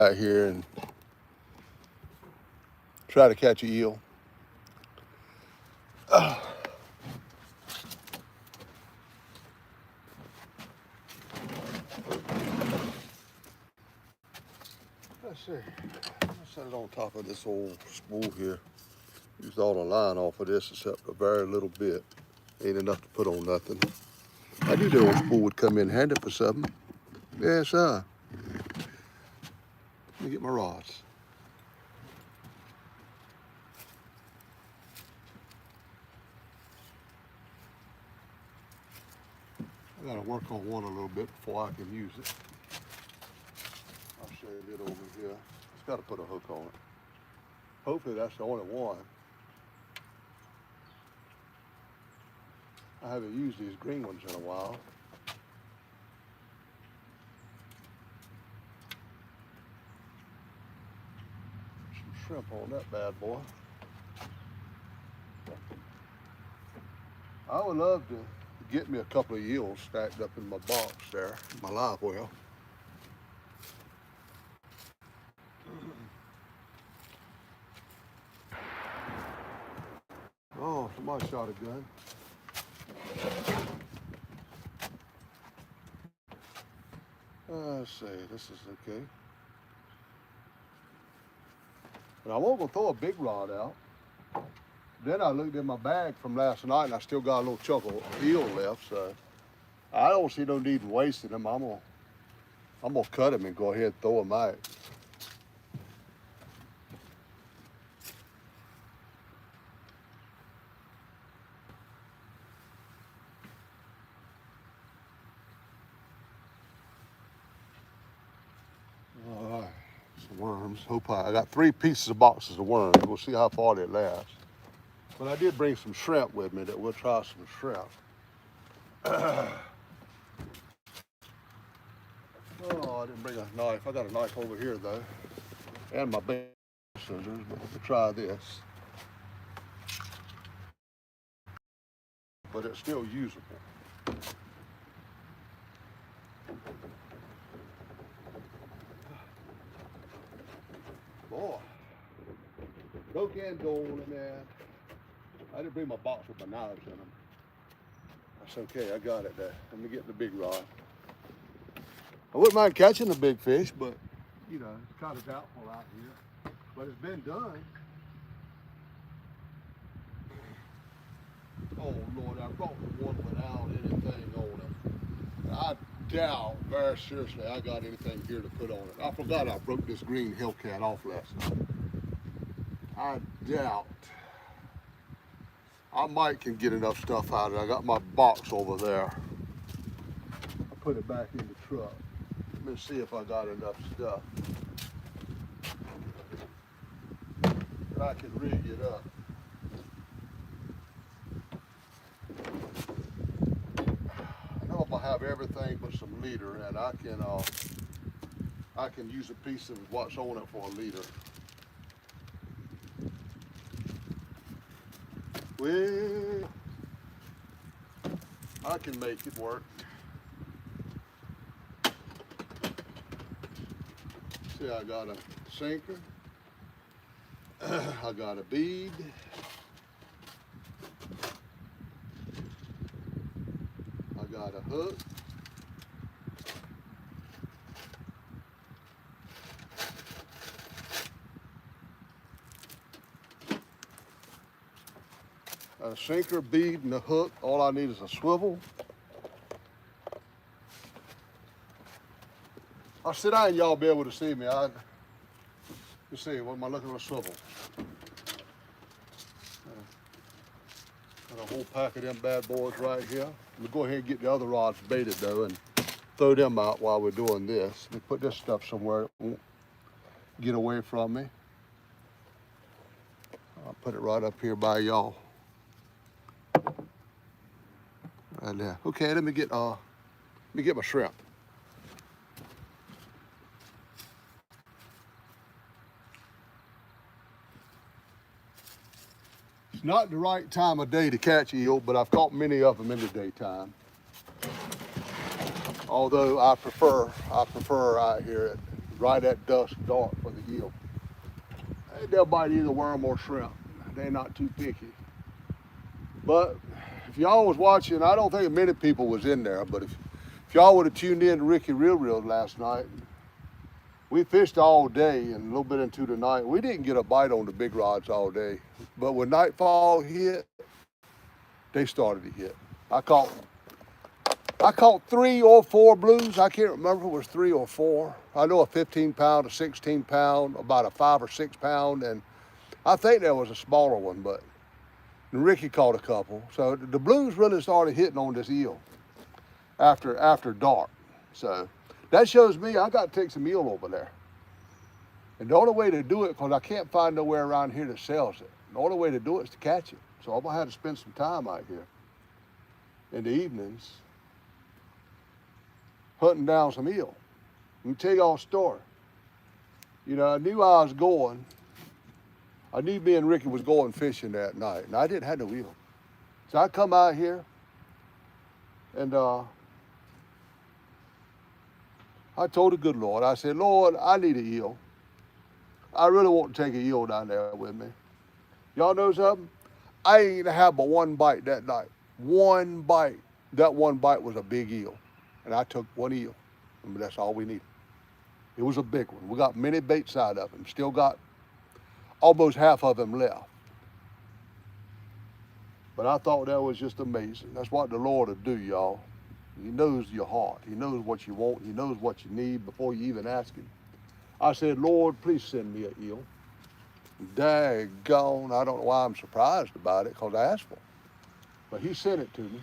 out here and try to catch a eel. Let's see. Let's set it on top of this old spool here. Used all the line off of this except a very little bit. Ain't enough to put on nothing. I knew the old spool would come in handy for something. Yes, sir. Let me get my rods. I gotta work on one a little bit before I can use it. I'll show you it over here. Just gotta put a hook on it. Hopefully that's the only one. I haven't used these green ones in a while. Some shrimp on that bad boy. I would love to get me a couple of eels stacked up in my box there, my live well. Oh, somebody shot a gun. Let's see, this is okay. But I won't go throw a big rod out. Then I looked in my bag from last night and I still got a little chunk of eel left, so I don't see no need in wasting them. I'm gonna cut them and go ahead and throw them out. All right, some worms. I got 3 pieces of boxes of worms. We'll see how far they last. But I did bring some shrimp with me that we'll try some shrimp. Oh, I didn't bring a knife. I got a knife over here though. And my bait scissors, but we'll try this. But it's still usable. Boy, broke and gold, man. I didn't bring my box with my knives in them. That's okay, I got it there. Let me get the big rod. I wouldn't mind catching a big fish, but you know, it's kind of doubtful out here. But it's been done. Oh Lord, I brought the one without anything on it. I doubt, very seriously, I got anything here to put on it. I forgot I broke this green hellcat off last night. I doubt. I might can get enough stuff out of it. I got my box over there. I put it back in the truck. Let me see if I got enough stuff. That I can rig it up. I know if I have everything but some leader, and I can use a piece of what's on it for a leader. Well, I can make it work. See, I got a sinker. I got a bead. I got a hook. A sinker, bead, and a hook. All I need is a swivel. I'll sit down and y'all be able to see me. You see, what am I looking at a swivel? Got a whole pack of them bad boys right here. We'll go ahead and get the other rods baited though and throw them out while we're doing this. Let me put this stuff somewhere it won't get away from me. I'll put it right up here by y'all. Right there. Okay, let me get my shrimp. It's not the right time of day to catch eel, but I've caught many of them in the daytime. Although I prefer out here at right at dusk, dark for the eel. They'll bite either worm or shrimp. They're not too picky. But if y'all was watching, I don't think many people was in there, but if y'all would have tuned in to Ricky Reel Reel last night, we fished all day and a little bit into the night. We didn't get a bite on the big rods all day. But when nightfall hit, they started to hit. I caught 3 or 4 blues. I can't remember if it was 3 or 4. I know a 15 pound, a 16 pound, about a 5 or 6 pound, and I think there was a smaller one, but Ricky caught a couple. So the blues really started hitting on this eel after dark. So that shows me I got to take some eel over there. And the only way to do it, because I can't find nowhere around here that sells it, the only way to do it is to catch it. So I'm going to have to spend some time out here in the evenings hunting down some eel. Let me tell y'all a story. You know, I knew I was going. I knew me and Ricky was going fishing that night, and I didn't have no eel. So I come out here, and I told the good Lord, I said, Lord, I need an eel. I really want to take an eel down there with me. Y'all know something? I ain't have but one bite that night. One bite. That one bite was a big eel. And I took one eel. And that's all we needed. It was a big one. We got many baits out of him. Still got almost half of him left. But I thought that was just amazing. That's what the Lord will do, y'all. He knows your heart. He knows what you want. He knows what you need before you even ask him. I said, Lord, please send me an eel. Daggone, I don't know why I'm surprised about it, because I asked for it. But he sent it to me.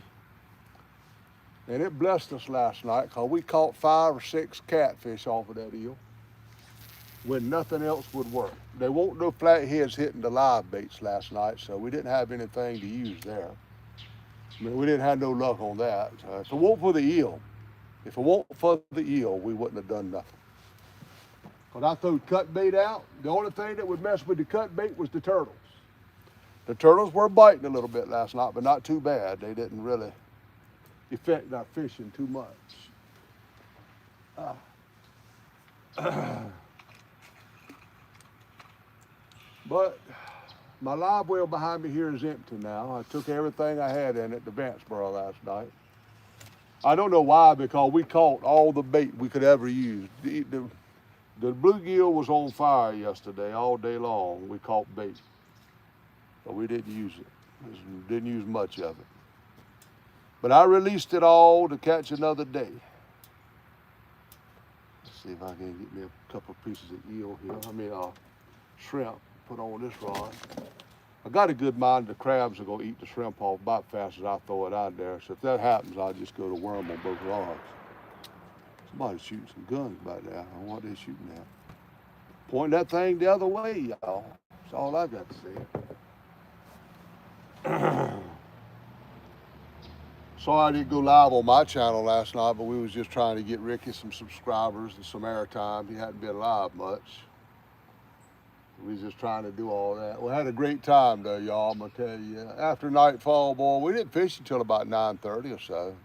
And it blessed us last night, because we caught 5 or 6 catfish off of that eel when nothing else would work. There weren't no flatheads hitting the live baits last night, so we didn't have anything to use there. I mean, we didn't have no luck on that. If it weren't for the eel, we wouldn't have done nothing. When I threw cut bait out, the only thing that would mess with the cut bait was the turtles. The turtles were biting a little bit last night, but not too bad. They didn't really affect our fishing too much. But my live well behind me here is empty now. I took everything I had in it to Vanceboro last night. I don't know why, because we caught all the bait we could ever use. The bluegill was on fire yesterday all day long. We caught bait, but we didn't use it. Didn't use much of it. But I released it all to catch another day. Let's see if I can get me a couple of pieces of eel here. Shrimp, put on this rod. I got a good mind the crabs are gonna eat the shrimp off about fast as I throw it out there. So if that happens, I'll just go to worm on both rods. Somebody's shooting some guns back there. I don't know what they're shooting at. Point that thing the other way, y'all. That's all I got to say. Sorry I didn't go live on my channel last night, but we was just trying to get Ricky some subscribers and some airtime. He hadn't been live much. We was just trying to do all that. We had a great time though, y'all, I'm gonna tell you. After nightfall, boy, we didn't fish until about 9:30 or so.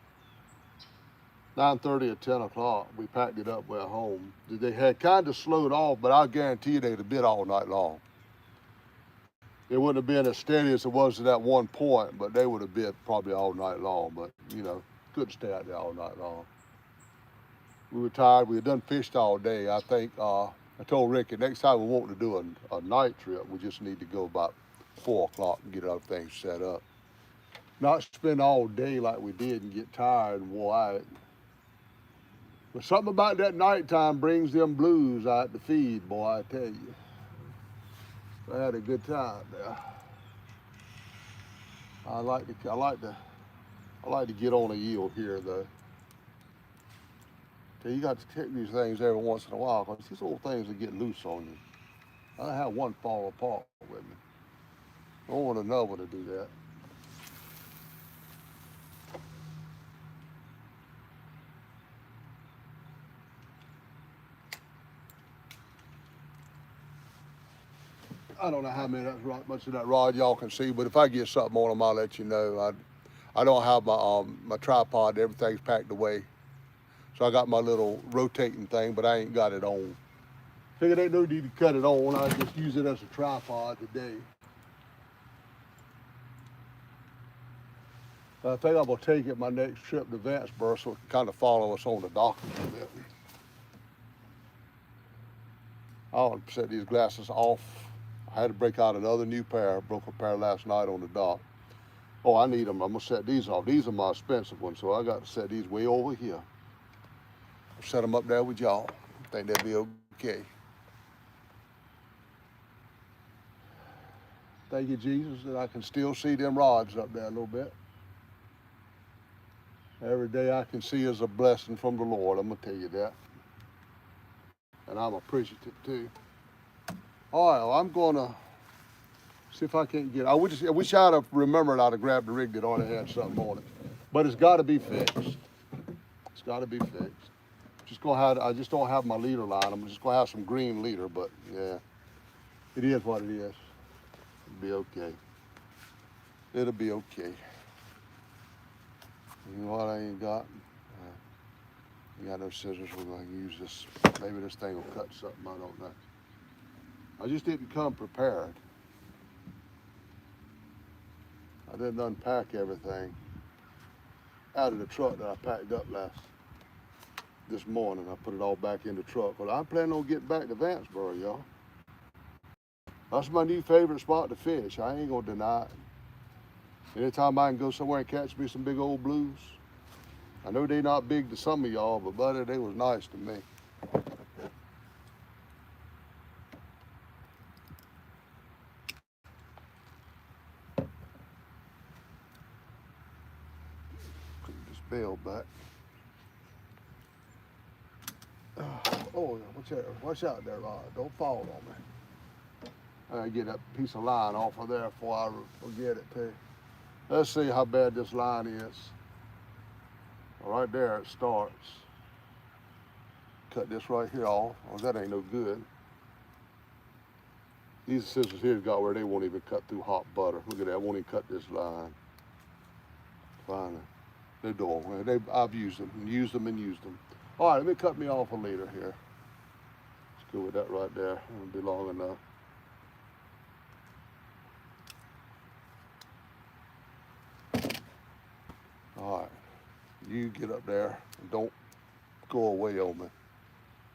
9:30 or 10 o'clock, we packed it up, went home. They had kind of slowed off, but I guarantee you they'd have been all night long. It wouldn't have been as steady as it was at that one point, but they would have been probably all night long. But, you know, couldn't stay out there all night long. We were tired. We had done fished all day. I think I told Ricky, next time we want to do a night trip, we just need to go about 4 o'clock and get everything set up. Not spend all day like we did and get tired and wore out. But something about that nighttime brings them blues out to feed, boy, I tell you. I had a good time there. I like to get on a eel here though. So you got to take these things every once in a while, because these old things will get loose on you. I had one fall apart with me. I don't want another one to do that. I don't know how much of that rod y'all can see, but if I get something on them, I'll let you know. I don't have my tripod. Everything's packed away. So I got my little rotating thing, but I ain't got it on. Figured ain't no need to cut it on. I just use it as a tripod today. I think I'm gonna take it my next trip to Vanceburg so it can kind of follow us on the dock a little bit. I'll set these glasses off. I had to break out another new pair. Broke a pair last night on the dock. Oh, I need them. I'm gonna set these off. These are my expensive ones, so I got to set these way over here. Set them up there with y'all. Think they'll be okay. Thank you, Jesus, that I can still see them rods up there a little bit. Every day I can see is a blessing from the Lord. I'm gonna tell you that. And I'm appreciative too. All right, well, I'm gonna see if I can't get. I wish I'd have remembered I'd have grabbed the rig that already had something on it, but it's got to be fixed. It's got to be fixed. I just don't have my leader line. I'm just gonna have some green leader, but yeah, it is what it is. It'll be okay. It'll be okay. You know what I ain't got? You got no scissors. We're going to use this. Maybe this thing will cut something. I don't know. I just didn't come prepared. I didn't unpack everything out of the truck that I packed up this morning. I put it all back in the truck. But I'm planning on getting back to Vanceburg, y'all. That's my new favorite spot to fish. I ain't going to deny it. Anytime I can go somewhere and catch me some big old blues. I know they not big to some of y'all, but buddy, they was nice to me. Put this bail back. Oh, watch out there, Rod. Don't fall on me. I gotta get that piece of line off of there before I forget it too. Let's see how bad this line is. Right there it starts. Cut this right here off. Oh, that ain't no good. These scissors here got where they won't even cut through hot butter. Look at that, won't even cut this line. Finally. They're doing. I've used them and used them and used them. All right, let me cut me off a leader here. Let's go with that right there. It'll be long enough. All right, you get up there and don't go away on me.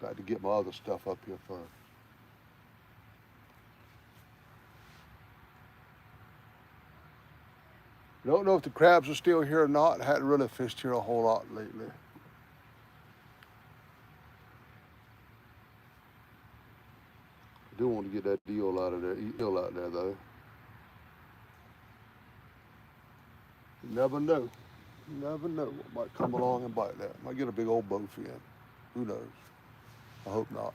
Got to get my other stuff up here first. Don't know if the crabs are still here or not. I hadn't really fished here a whole lot lately. I do want to get that eel out there though. You never know. You never know what might come along and bite that. Might get a big old bowfin. Who knows? I hope not.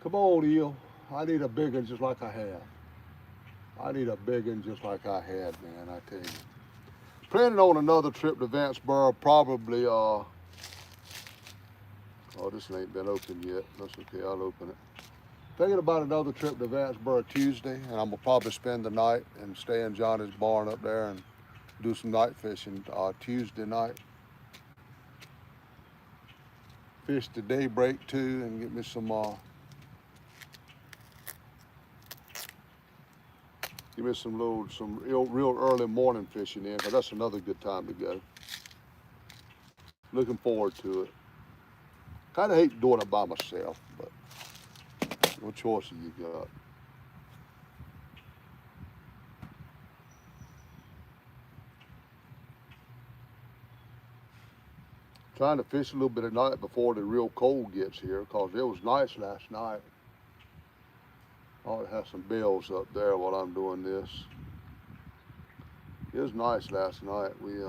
Come on, eel. I need a big one just like I had. I need a big one just like I had, man, I tell you. Planning on another trip to Vanceburg, probably, oh, this ain't been opened yet. That's okay, I'll open it. Thinking about another trip to Vanceburg Tuesday, and I'm gonna probably spend the night and stay in Johnny's barn up there and do some night fishing Tuesday night. Fish the daybreak too and get me some real early morning fishing in, because that's another good time to go. Looking forward to it. Kind of hate doing it by myself, but what choice have you got? Trying to fish a little bit at night before the real cold gets here, because it was nice last night. I ought to have some bells up there while I'm doing this. It was nice last night. We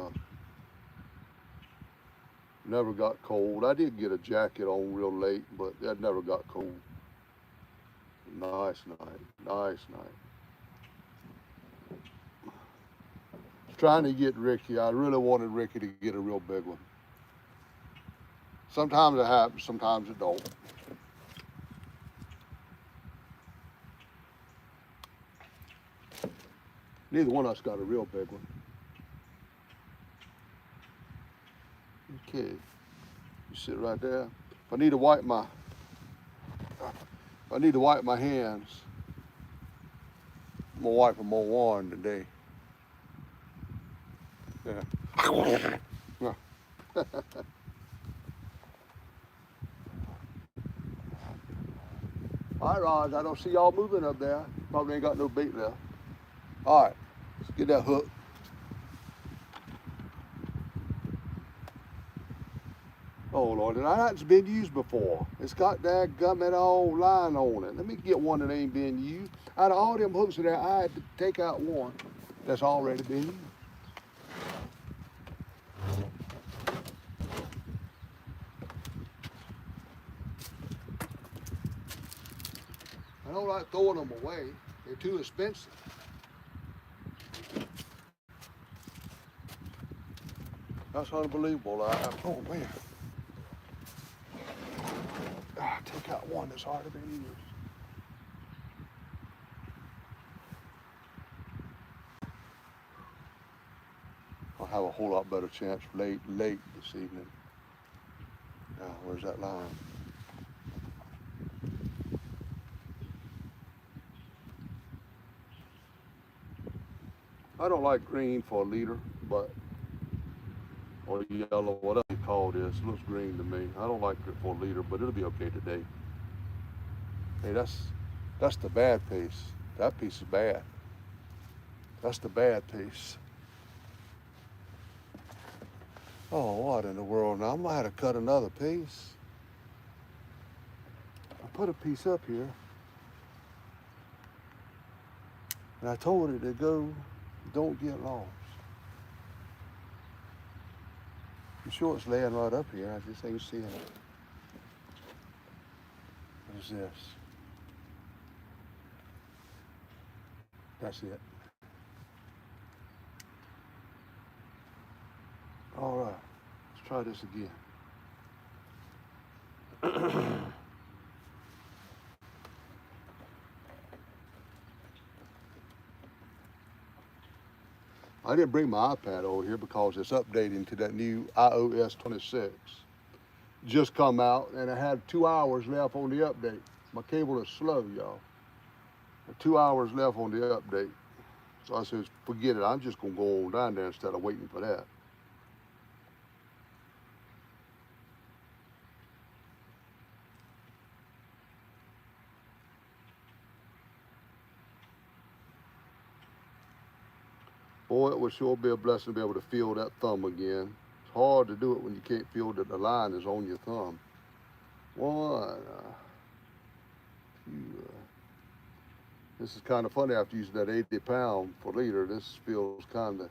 never got cold. I did get a jacket on real late, but that never got cold. Nice night, nice night. Trying to get Ricky. I really wanted Ricky to get a real big one. Sometimes it happens, sometimes it don't. Neither one of us got a real big one. Okay, you sit right there. If I need to wipe my hands, I'm gonna wipe them on one today. Yeah. Yeah. All right, Roz, I don't see y'all moving up there. Probably ain't got no bait left. All right, let's get that hook. Oh Lord, and that's been used before. It's got that gummit old line on it. Let me get one that ain't been used. Out of all them hooks in there, I had to take out one that's already been used. I don't like throwing them away. They're too expensive. That's unbelievable. Oh man. Take out one that's already been used. I'll have a whole lot better chance late this evening. Now, where's that line? I don't like green for a leader, but, or yellow, whatever you call this. It looks green to me. I don't like it for a leader, but it'll be okay today. Hey, that's the bad piece. That piece is bad. That's the bad piece. Oh, what in the world now? I'm gonna have to cut another piece. I put a piece up here. And I told it to go, don't get lost. I'm sure it's laying right up here. I just ain't seeing it. What is this? That's it. All right, let's try this again. I didn't bring my iPad over here because it's updating to that new iOS 26. Just come out and I had 2 hours left on the update. My cable is slow, y'all. 2 hours left on the update. So I said, forget it. I'm just gonna go on down there instead of waiting for that. Boy, it would sure be a blessing to be able to feel that thumb again. It's hard to do it when you can't feel that the line is on your thumb. One, two, this is kind of funny after using that 80 pound for leader. This feels kind of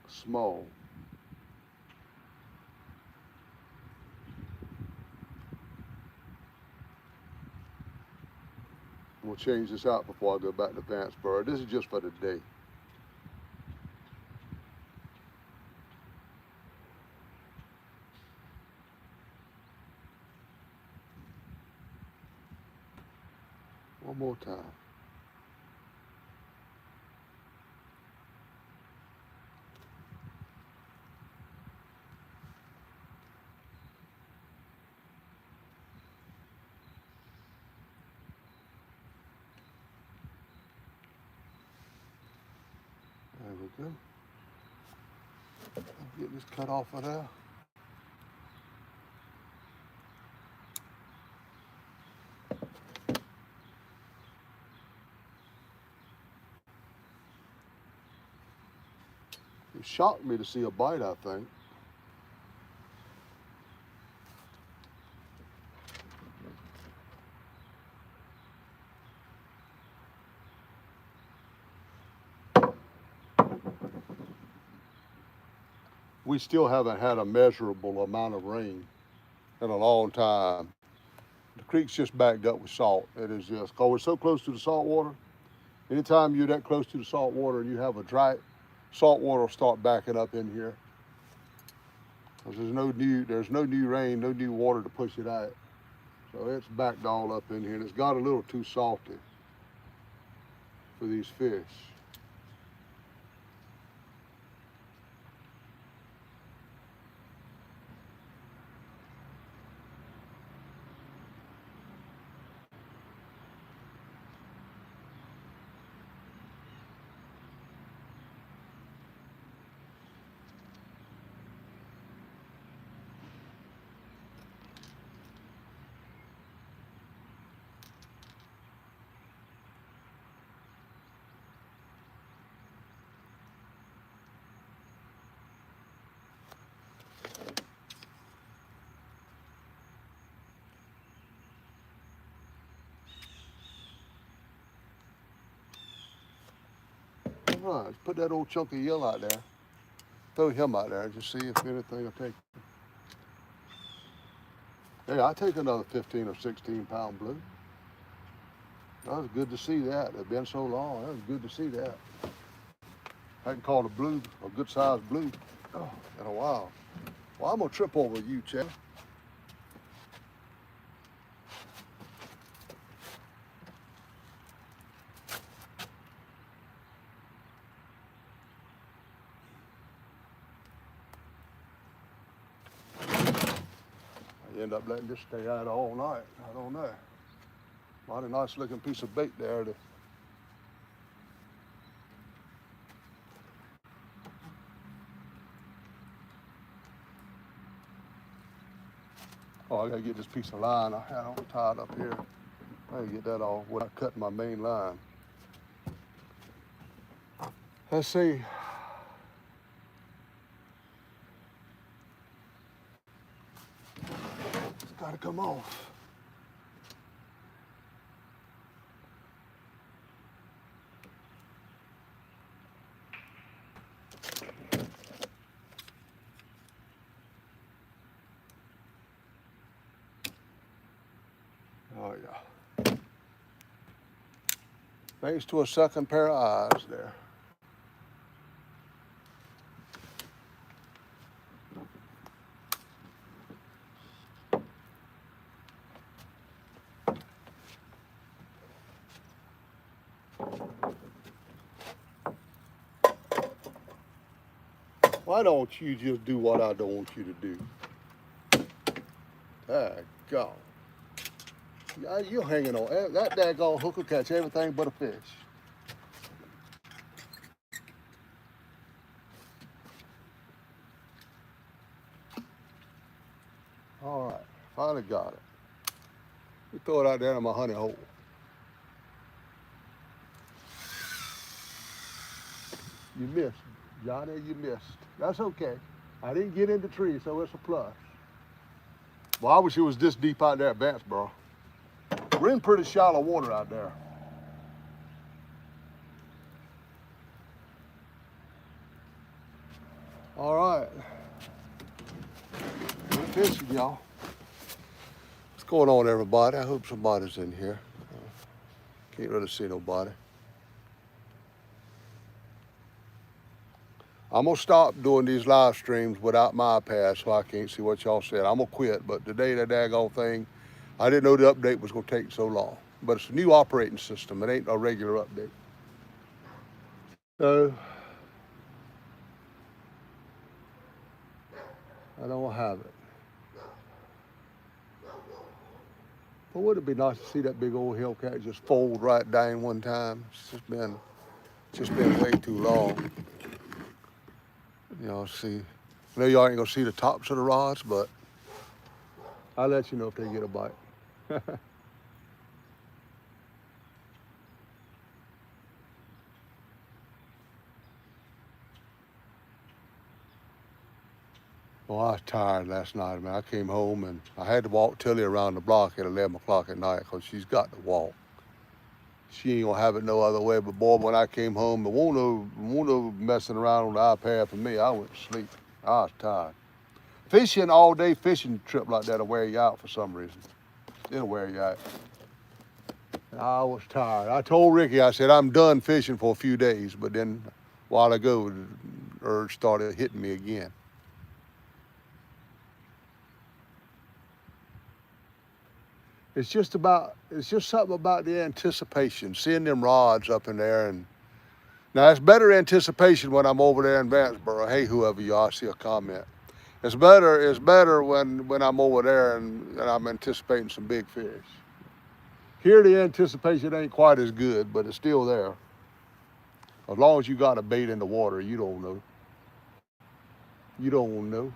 small. We'll change this out before I go back to Vanceburg. This is just for the day. One more time. There we go. I'll get this cut off of there. It shocked me to see a bite, I think. We still haven't had a measurable amount of rain in a long time. The creek's just backed up with salt. It is just, because we're so close to the salt water. Anytime you're that close to the salt water and you have a dry, salt water will start backing up in here. because there's no new rain, no new water to push it out. So it's backed all up in here, and it's got a little too salty for these fish. All right, let's put that old chunky yellow out there. Throw him out there and just see if anything will take. Hey, I'll take another 15 or 16 pound blue. That was good to see that. It's been so long. That was good to see that. I hadn't caught a blue, a good sized blue, in a while. Well, I'm gonna trip over you, Chad. I end up letting this stay out all night. I don't know. Mighty nice looking piece of bait there. Oh, I gotta get this piece of line I had on tied up here. I gotta get that off without cutting my main line. Let's see. It's gotta come off. Oh yeah. Thanks to a second pair of eyes there. Why don't you just do what I don't want you to do? Daggone. You're hanging on. That daggone hook will catch everything but a fish. All right, finally got it. We throw it out there in my honey hole. You missed, Johnny, you missed. That's okay. I didn't get in the tree, so it's a plus. Well, I wish it was this deep out there at Banksboro. We're in pretty shallow water out there. All right. Good fishing, y'all. What's going on, everybody? I hope somebody's in here. Can't really see nobody. I'm gonna stop doing these live streams without my iPad so I can't see what y'all said. I'm gonna quit, but today that daggone thing, I didn't know the update was gonna take so long. But it's a new operating system. It ain't a regular update. So, I don't have it. But would it be nice to see that big old hellcat just fold right down one time? It's just been way too long. You know, see, I know y'all ain't gonna see the tops of the rods, but I'll let you know if they get a bite. Well, I was tired last night, man. I came home and I had to walk Tilly around the block at 11 o'clock at night because she's got to walk. She ain't gonna have it no other way. But boy, when I came home, there won't no messing around on the iPad for me. I went to sleep. I was tired. Fishing all day, fishing trip like that'll wear you out for some reason. It'll wear you out. I was tired. I told Ricky, I said, I'm done fishing for a few days. But then, a while ago, the urge started hitting me again. It's just something about the anticipation, seeing them rods up in there. And now it's better anticipation when I'm over there in Vanceboro. Hey, whoever you are, I see a comment. It's better when I'm over there and I'm anticipating some big fish. Here the anticipation ain't quite as good, but it's still there. As long as you got a bait in the water, you don't know. You don't know.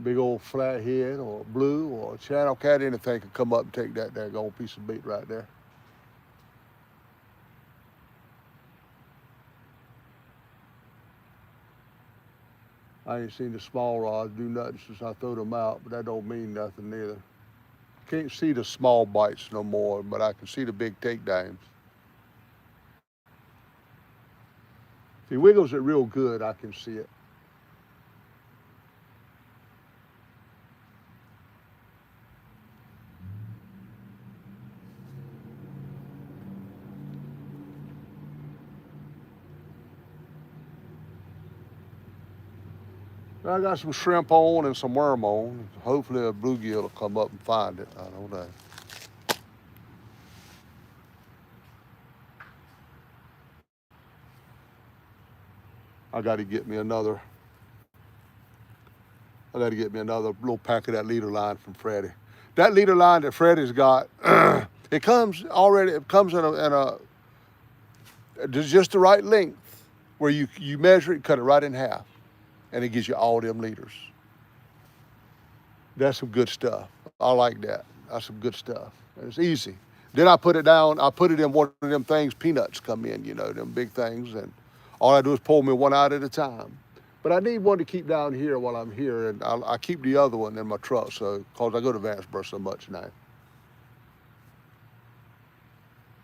Big old flathead or blue or channel cat, anything can come up and take that daggone piece of bait right there. I ain't seen the small rods do nothing since I threw them out, but that don't mean nothing neither. Can't see the small bites no more, but I can see the big takedowns. If he wiggles it real good, I can see it. I got some shrimp on and some worm on. Hopefully a bluegill will come up and find it. I don't know. I got to get me another little pack of that leader line from Freddie. That leader line that Freddie's got, it comes in just the right length where you measure it, cut it right in half, and it gives you all them leaders. That's some good stuff. I like that. That's some good stuff. And it's easy. Then I put it in one of them things peanuts come in, them big things, and all I do is pull me one out at a time. But I need one to keep down here while I'm here, and I keep the other one in my truck, because I go to Vanceboro so much now.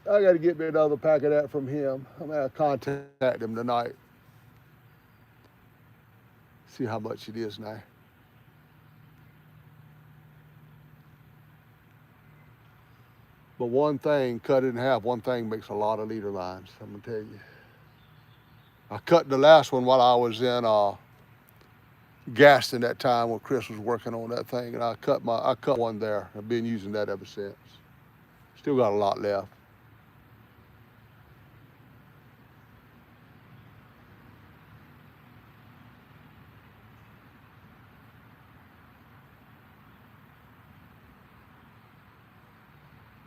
I got to get me another pack of that from him. I'm going to contact him tonight. See how much it is now. But one thing, cut it in half, one thing makes a lot of leader lines, I'm going to tell you. I cut the last one while I was in Gaston that time when Chris was working on that thing, and I cut one there. I've been using that ever since. Still got a lot left.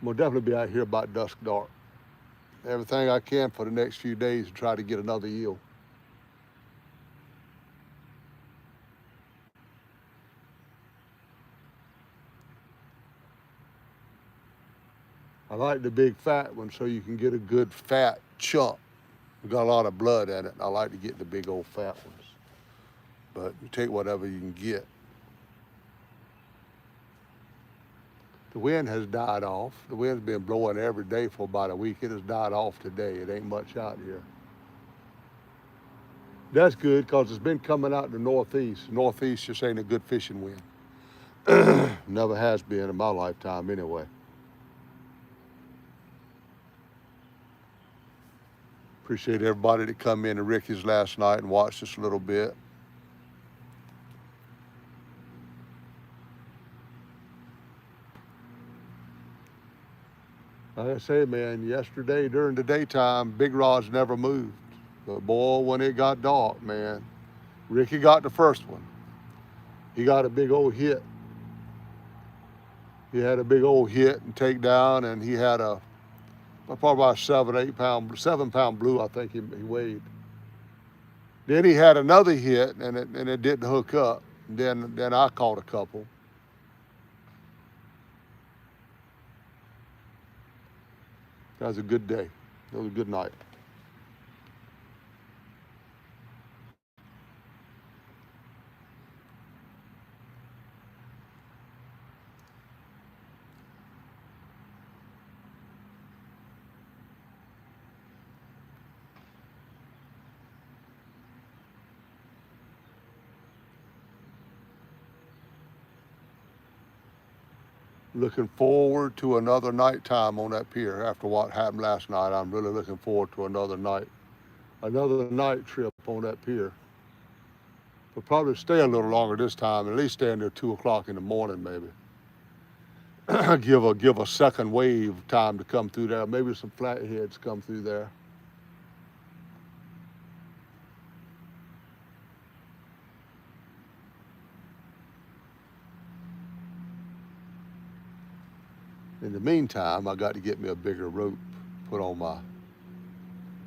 We'll definitely be out here about dusk dark. Everything I can for the next few days to try to get another yield. I like the big fat one so you can get a good fat chunk. We've got a lot of blood in it. I like to get the big old fat ones. But you take whatever you can get. The wind has died off. The wind's been blowing every day for about a week. It has died off today. It ain't much out here. That's good because it's been coming out in the northeast. Northeast just ain't a good fishing wind. Never has been in my lifetime anyway. Appreciate everybody that come in to Ricky's last night and watched us a little bit. Like I say, man, yesterday during the daytime, big rods never moved. But boy, when it got dark, man, Ricky got the first one. He got a big old hit. He had a big old hit and takedown, and he had probably about 7 pound blue, I think he weighed. Then he had another hit, and it didn't hook up. Then I caught a couple. That was a good day. That was a good night. Looking forward to another nighttime on that pier after what happened last night. I'm really looking forward to another night trip on that pier. We'll probably stay a little longer this time, at least stay until 2 o'clock in the morning maybe. give a second wave time to come through there. Maybe some flatheads come through there. In the meantime, I got to get me a bigger rope, put on my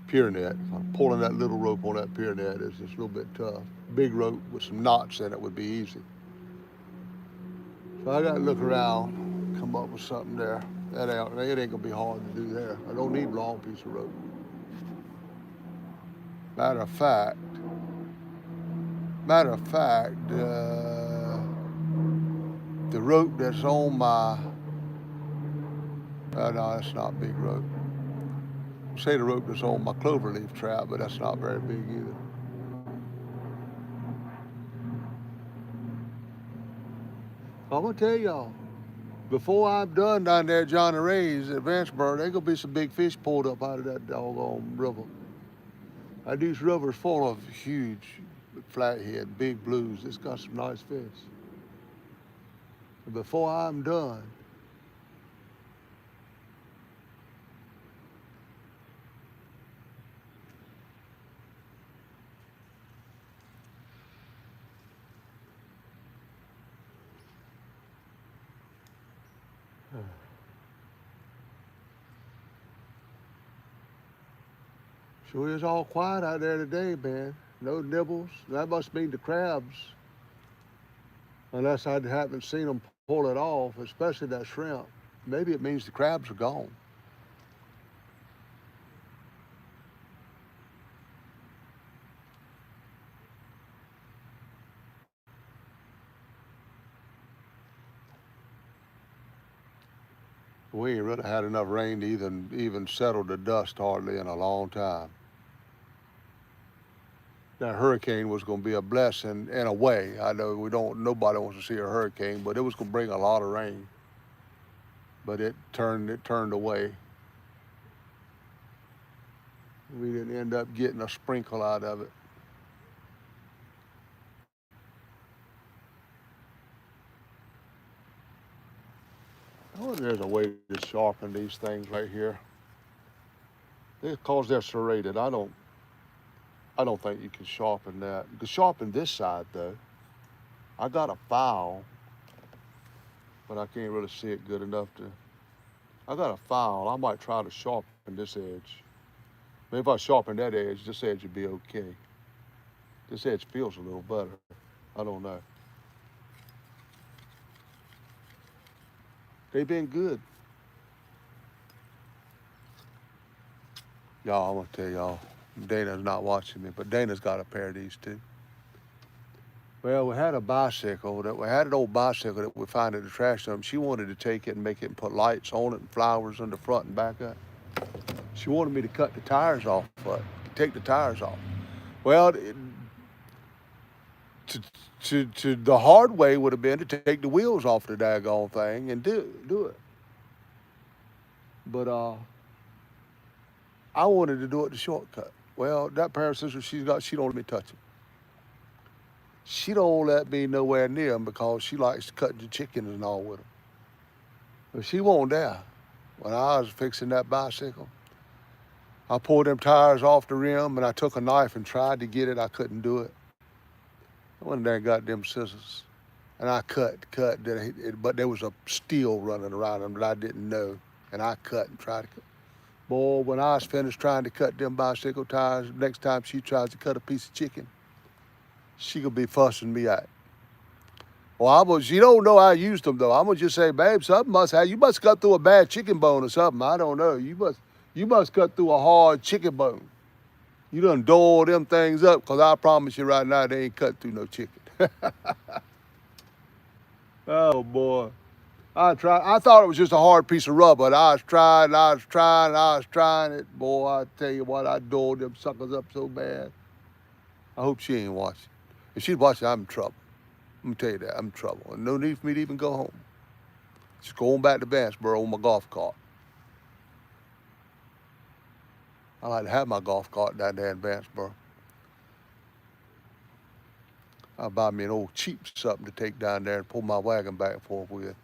pier net. Pulling that little rope on that pier net is just a little bit tough. Big rope with some knots in it would be easy. So I got to look around, come up with something there. It ain't gonna be hard to do there. I don't need a long piece of rope. Matter of fact, the rope that's on my, no, that's not big rope. Say the rope that's on my cloverleaf trap, but that's not very big either. I'm gonna tell y'all, before I'm done down there at Johnny Ray's at Vanceburg, there's gonna be some big fish pulled up out of that doggone river. These rivers full of huge flathead, big blues. It's got some nice fish. And before I'm done, sure is all quiet out there today, man. No nibbles. That must mean the crabs, unless I haven't seen them pull it off, especially that shrimp. Maybe it means the crabs are gone. We ain't really had enough rain to even settle the dust hardly in a long time. That hurricane was going to be a blessing in a way. I know nobody wants to see a hurricane, but it was going to bring a lot of rain. But it turned away. We didn't end up getting a sprinkle out of it. I wonder if there's a way to sharpen these things right here. Because they're serrated, I don't think you can sharpen that. You can sharpen this side though. I got a file, but I can't really see it good enough to. I got a file. I might try to sharpen this edge. Maybe if I sharpen that edge, this edge would be okay. This edge feels a little better. I don't know. They've been good. Y'all, I'm gonna tell y'all, Dana's not watching me, but Dana's got a pair of these too. Well, we had an old bicycle that we found at the trash dump. She wanted to take it and make it and put lights on it and flowers on the front and back up. She wanted me to cut the tires off, take the tires off. Well, to the hard way would have been to take the wheels off the daggone thing and do it. But I wanted to do it the shortcut. Well, that pair of scissors she don't let me touch them. She don't let me nowhere near them because she likes to cut the chickens and all with them. But she won't dare. When I was fixing that bicycle, I pulled them tires off the rim and I took a knife and tried to get it. I couldn't do it. I went in there and got them scissors. And I cut, but there was a steel running around them that I didn't know. And I cut and tried to cut. Boy, when I was finished trying to cut them bicycle tires, next time she tries to cut a piece of chicken, she could be fussing me out. Well, she don't know I used them though. I'm gonna just say, babe, you must cut through a bad chicken bone or something. I don't know. You must cut through a hard chicken bone. You done dole them things up, cause I promise you right now, they ain't cut through no chicken. Oh boy. I thought it was just a hard piece of rubber. And I was trying it. Boy, I tell you what, I doled them suckers up so bad. I hope she ain't watching. If she's watching, I'm in trouble. I'm gonna tell you that, I'm in trouble. And no need for me to even go home. Just going back to Vanceburg on my golf cart. I like to have my golf cart down there in Vanceburg. I'll buy me an old cheap something to take down there and pull my wagon back and forth with.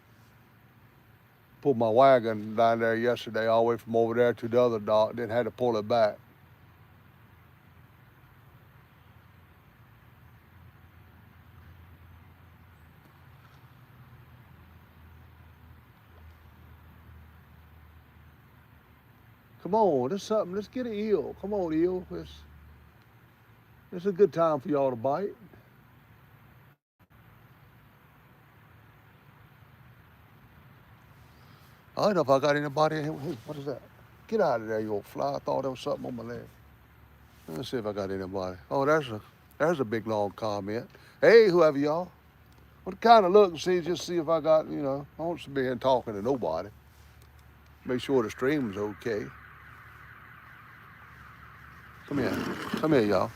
Pulled my wagon down there yesterday all the way from over there to the other dock, then had to pull it back. Come on, there's something. Let's get an eel. Come on, eel. It's a good time for y'all to bite. I don't know if I got anybody in here. What is that? Get out of there, you old fly. I thought there was something on my leg. Let's see if I got anybody. Oh, there's a big long comment. Hey, whoever y'all. Well, kind of look and see if I got, I don't be here talking to nobody. Make sure the stream's okay. Come here, y'all.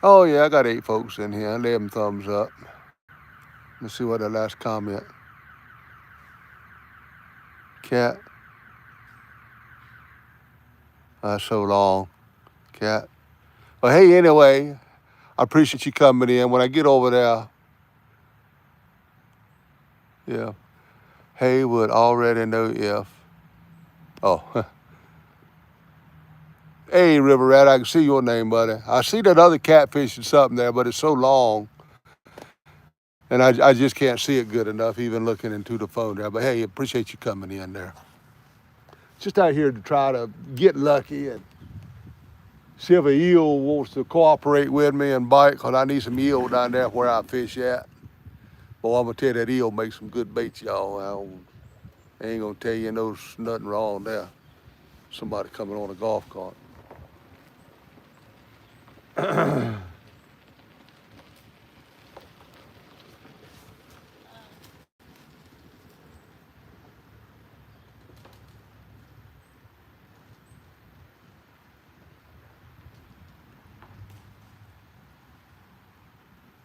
Oh yeah, I got 8 folks in here. 11 thumbs up. Let's see what the last comment. Cat. That's so long. Cat. Well, hey, anyway, I appreciate you coming in. When I get over there, yeah. Hey, would already know if. Oh. Hey, River Rat, I can see your name, buddy. I see that other catfish or something there, but it's so long. And I just can't see it good enough, even looking into the phone there. But hey, appreciate you coming in there. Just out here to try to get lucky and see if an eel wants to cooperate with me and bite, because I need some eel down there where I fish at. Boy, I'm going to tell you, that eel makes some good baits, y'all. I ain't going to tell you there's nothing wrong there. Somebody coming on a golf cart.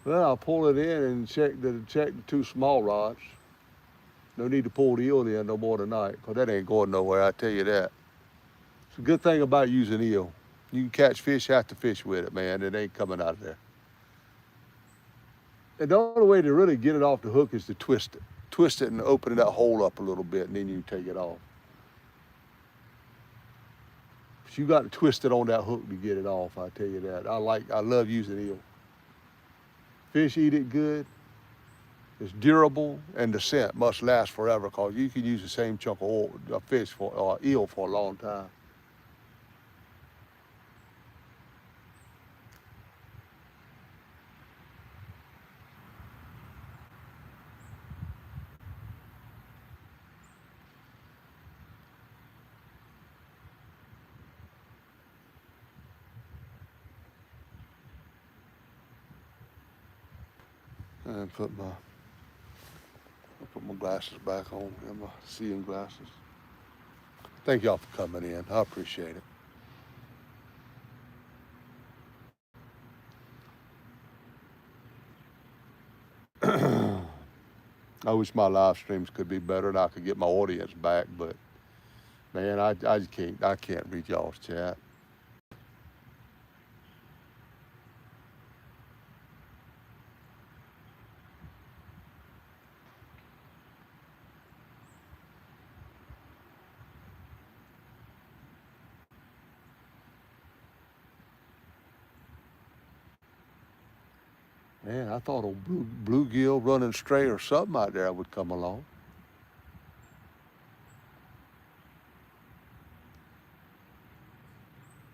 Well, I'll pull it in and check the 2 small rods. No need to pull the eel in no more tonight, because that ain't going nowhere, I tell you that. It's a good thing about using eel. You can catch fish, have to fish with it, man. It ain't coming out of there. And the only way to really get it off the hook is to twist it. Twist it and open that hole up a little bit, and then you take it off. But you got to twist it on that hook to get it off, I tell you that. I love using eel. Fish eat it good. It's durable, and the scent must last forever, because you can use the same chunk of fish or eel for a long time. And put my glasses back on, and my seeing glasses. Thank y'all for coming in. I appreciate it. I wish my live streams could be better and I could get my audience back, but man, I just can't read y'all's chat. Man, I thought a bluegill running straight or something out there would come along.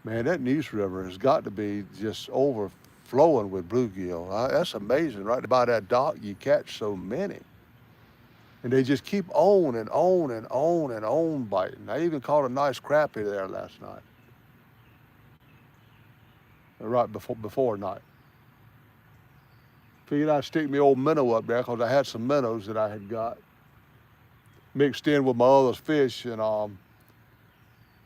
Man, that Neuse River has got to be just overflowing with bluegill. That's amazing. Right by that dock, you catch so many. And they just keep on and on and on and on biting. I even caught a nice crappie there last night. Right before night. Figured I'd stick my old minnow up there, because I had some minnows that I had got mixed in with my other fish, and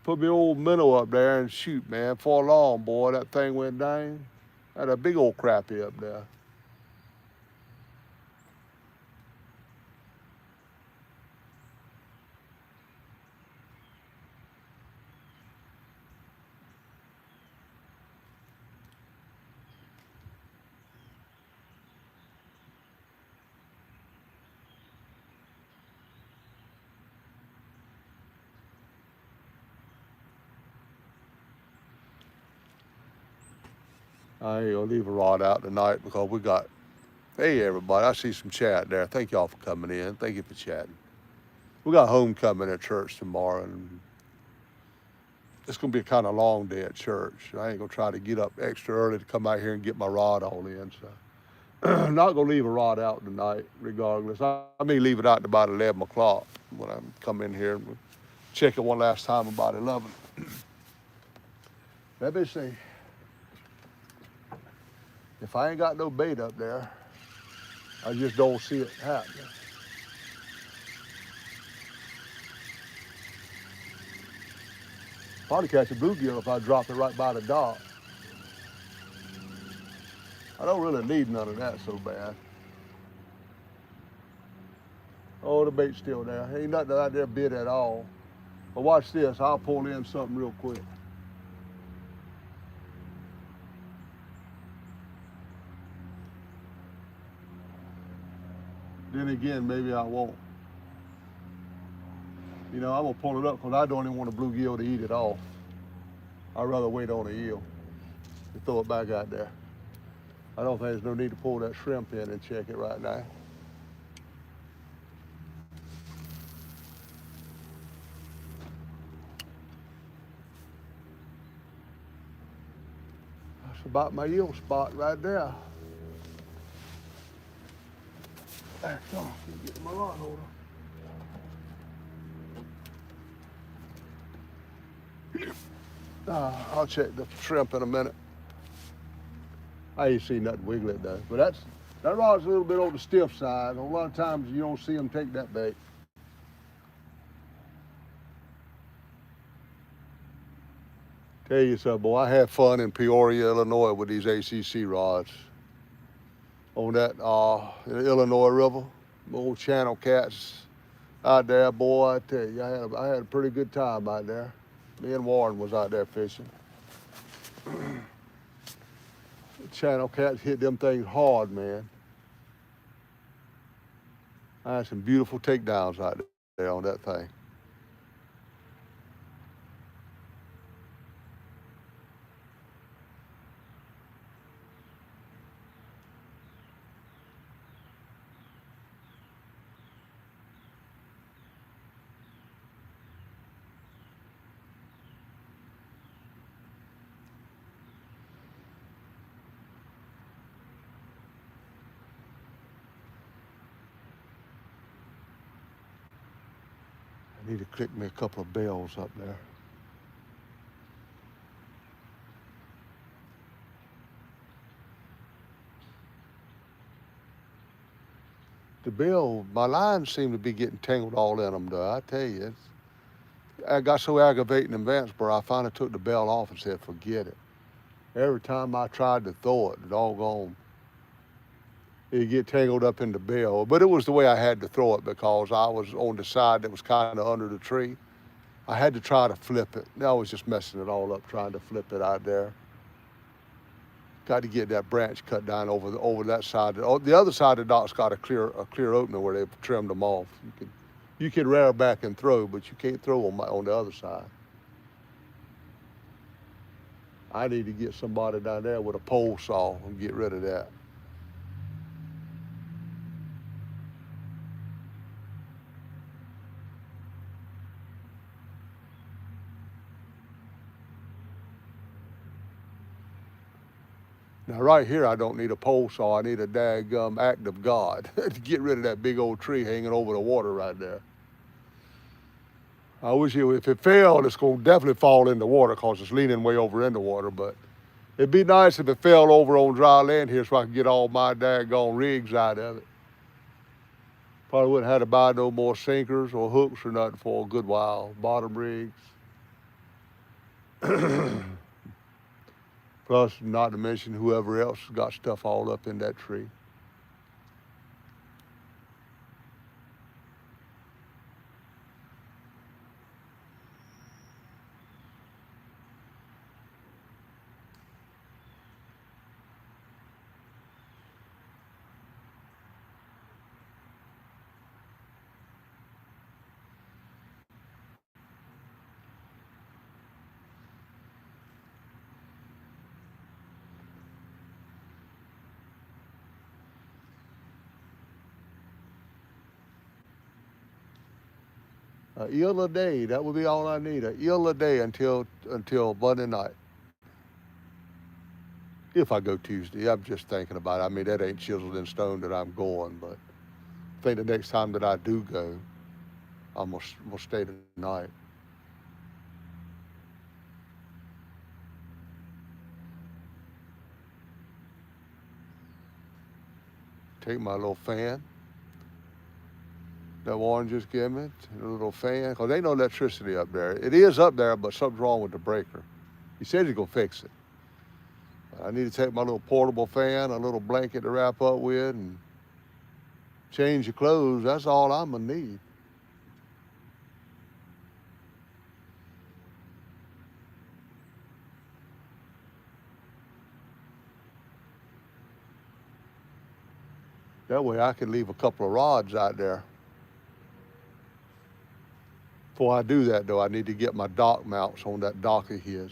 put my old minnow up there and shoot, man. For long, boy, that thing went down. I had a big old crappie up there. I ain't gonna leave a rod out tonight because we got, hey everybody, I see some chat there. Thank y'all for coming in. Thank you for chatting. We got homecoming at church tomorrow, and it's gonna be a kind of long day at church. I ain't gonna try to get up extra early to come out here and get my rod all in. So I'm not gonna leave a rod out tonight, regardless. I may leave it out at about 11 o'clock when I come in here and check it one last time about 11. Let me see. If I ain't got no bait up there, I just don't see it happening. Probably catch a bluegill if I drop it right by the dock. I don't really need none of that so bad. Oh, the bait's still there. Ain't nothing out there bit at all. But watch this, I'll pull in something real quick. Then again, maybe I won't. You know, I'm gonna pull it up because I don't even want a bluegill to eat it off. I'd rather wait on a eel and throw it back out there. I don't think there's no need to pull that shrimp in and check it right now. That's about my eel spot right there. That's all. Get my rod holder. I'll check the shrimp in a minute. I ain't seen nothing wiggle it though. But that rod's a little bit on the stiff side. A lot of times you don't see them take that bait. Tell you something, boy, I had fun in Peoria, Illinois with these ACC rods. On that Illinois River, old channel cats out there, boy, I tell you, I had a pretty good time out there. Me and Warren was out there fishing. Channel cats hit them things hard, man. I had some beautiful takedowns out there on that thing. I need to click me a couple of bells up there. The bill, my lines seem to be getting tangled all in them, though. I tell you, I got so aggravating in Vanceboro, I finally took the bell off and said, forget it. Every time I tried to throw it, the doggone, it'd get tangled up in the bell. But it was the way I had to throw it because I was on the side that was kind of under the tree. I had to try to flip it. I was just messing it all up trying to flip it out there. Got to get that branch cut down over that side. The other side of the dock's got a clear opening where they've trimmed them off. You can rear back and throw, but you can't throw on the other side. I need to get somebody down there with a pole saw and get rid of that. Now right here, I don't need a pole saw. I need a daggum act of God to get rid of that big old tree hanging over the water right there. I wish if it fell, it's going to definitely fall in the water because it's leaning way over in the water. But it'd be nice if it fell over on dry land here so I could get all my daggone rigs out of it. Probably wouldn't have to buy no more sinkers or hooks or nothing for a good while. Bottom rigs. Plus, not to mention whoever else got stuff all up in that tree. An eel a day. That would be all I need. An eel a day until Monday night. If I go Tuesday, I'm just thinking about it. I mean, that ain't chiseled in stone that I'm going, but I think the next time that I do go, I'm gonna stay the night. Take my little fan that Warren just gave me, a little fan, because there ain't no electricity up there. It is up there, but something's wrong with the breaker. He said he's gonna fix it. I need to take my little portable fan, a little blanket to wrap up with, and change your clothes. That's all I'm gonna need. That way I can leave a couple of rods out there. Before I do that, though, I need to get my dock mounts on that dock of his.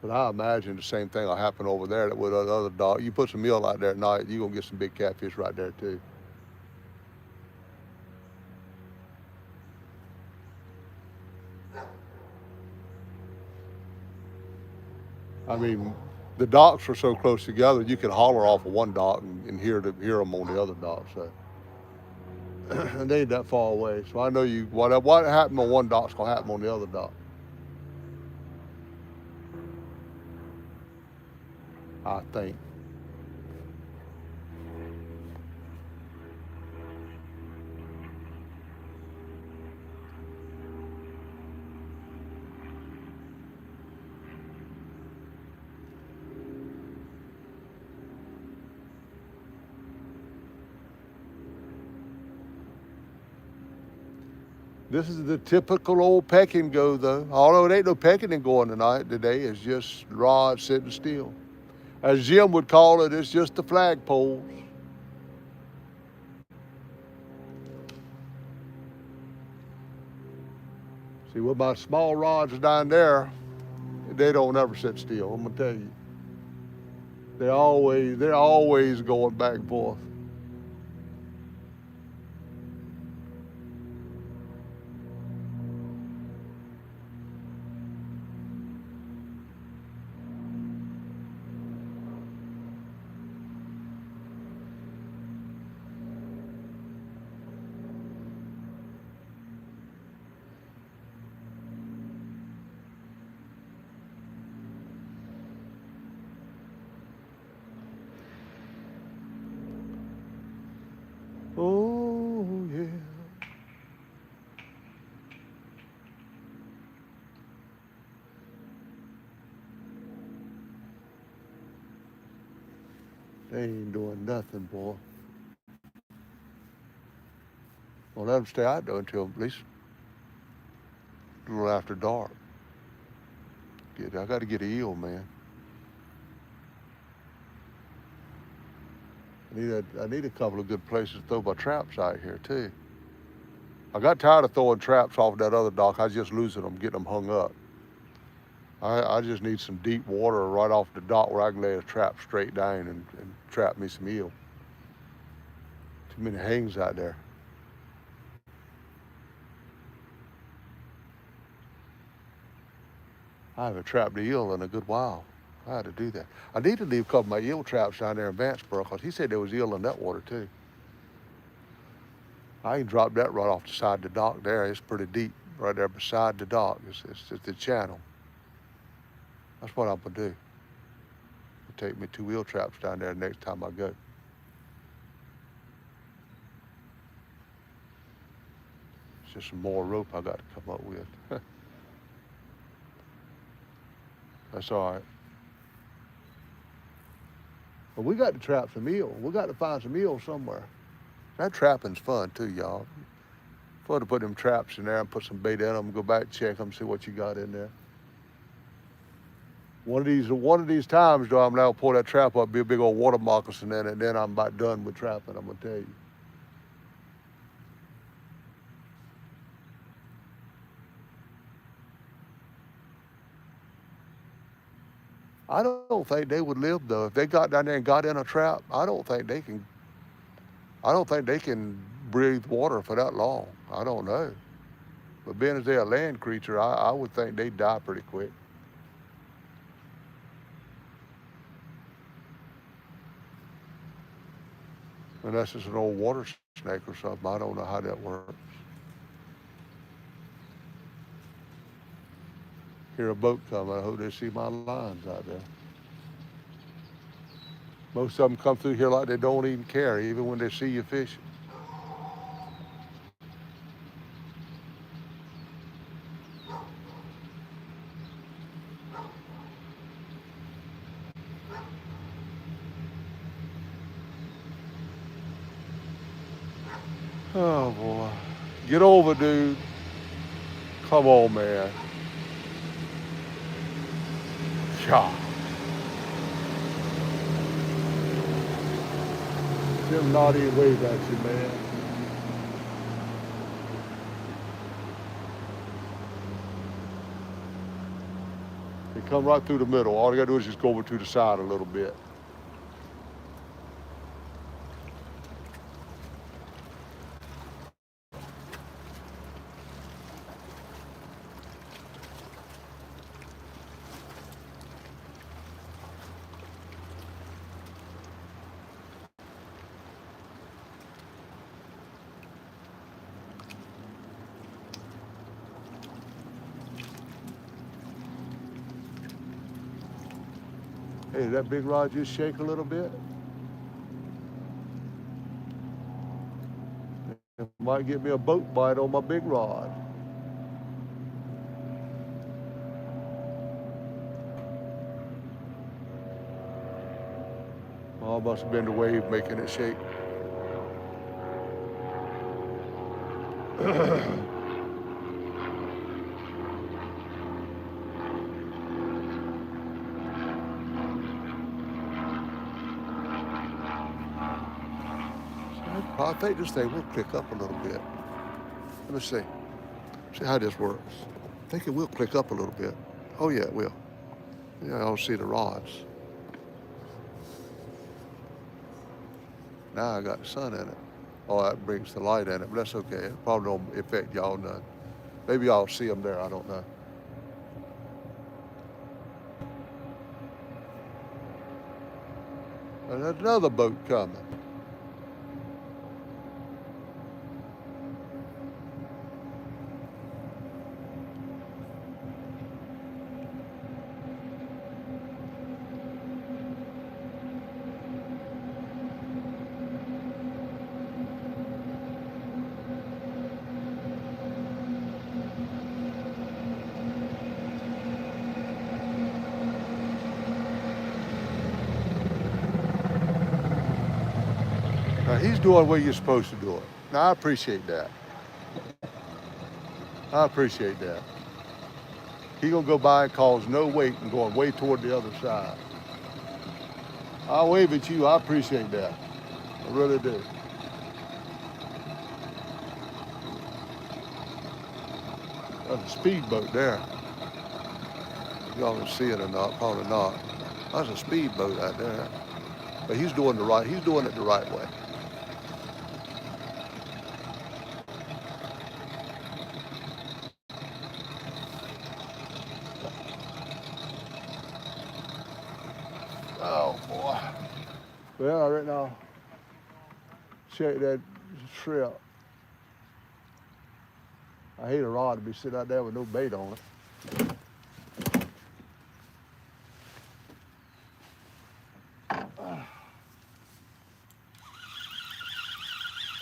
But I imagine the same thing will happen over there that with the other dock. You put some meal out there at night, you're going to get some big catfish right there, too. I mean, the docks are so close together, you can holler off of one dock and hear them on the other dock. So, and they ain't that far away. So I know what happened on one dock's gonna happen on the other dock. I think. This is the typical old peck and go, though. Although it ain't no pecking and going tonight. Today is just rod sitting still. As Jim would call it, it's just the flagpoles. See, with my small rods down there, they don't ever sit still. I'm gonna tell you, they're always going back and forth. Oh yeah. They ain't doing nothing, boy. Well, let them stay out there until at least a little after dark. I got to get an eel, man. I need a couple of good places to throw my traps out here too. I got tired of throwing traps off that other dock. I was just losing them, getting them hung up. I just need some deep water right off the dock where I can lay a trap straight down and trap me some eel. Too many hangs out there. I haven't trapped the eel in a good while. I had to do that. I need to leave a couple of my eel traps down there in Vanceburg because he said there was eel in that water too. I can drop that right off the side of the dock there. It's pretty deep right there beside the dock. It's the channel. That's what I'm going to do. I'll take me 2 eel traps down there the next time I go. It's just some more rope I got to come up with. That's all right. But we got to trap some eel. We got to find some eel somewhere. That trapping's fun too, y'all. Fun to put them traps in there and put some bait in them, go back, check them, see what you got in there. One of these times, though, I'm now pull that trap up, be a big old water moccasin in it, and then I'm about done with trapping, I'm gonna tell you. I don't think they would live though. If they got down there and got in a trap, I don't think they can breathe water for that long. I don't know. But being as they're a land creature, I would think they'd die pretty quick. Unless it's an old water snake or something. I don't know how that works. Hear a boat coming. I hope they see my lines out there. Most of them come through here like they don't even care, even when they see you fishing. Oh boy. Get over, dude. Come on, man. God. Them naughty wave at you, man. They come right through the middle. All you gotta do is just go over to the side a little bit. Hey, did that big rod just shake a little bit? It might get me a boat bite on my big rod. Oh, it must have been the wave making it shake. I think this thing will click up a little bit. Let me see. See how this works. I think it will click up a little bit. Oh yeah, it will. Yeah, I don't see the rods. Now I got the sun in it. Oh, that brings the light in it, but that's okay. It probably don't affect y'all none. Maybe y'all see them there, I don't know. And there's another boat coming. Now he's doing what you're supposed to do it. Now I appreciate that. I appreciate that. He gonna go by and cause no weight and going way toward the other side. I'll wave at you. I appreciate that. I really do. That's a speedboat there. Y'all can see it or not, probably not. That's a speedboat out there. But he's doing it the right way. Oh boy. Well, I reckon I'll check that shrimp. I hate a rod to be sitting out there with no bait on it.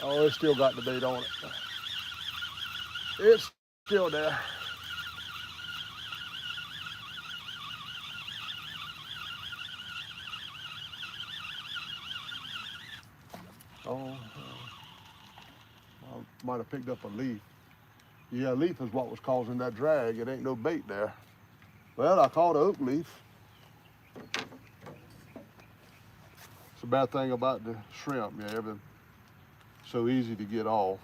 Oh, it's still got the bait on it. It's still there. Oh, I might have picked up a leaf. Yeah, leaf is what was causing that drag. It ain't no bait there. Well, I caught an oak leaf. It's a bad thing about the shrimp, yeah, everything so easy to get off.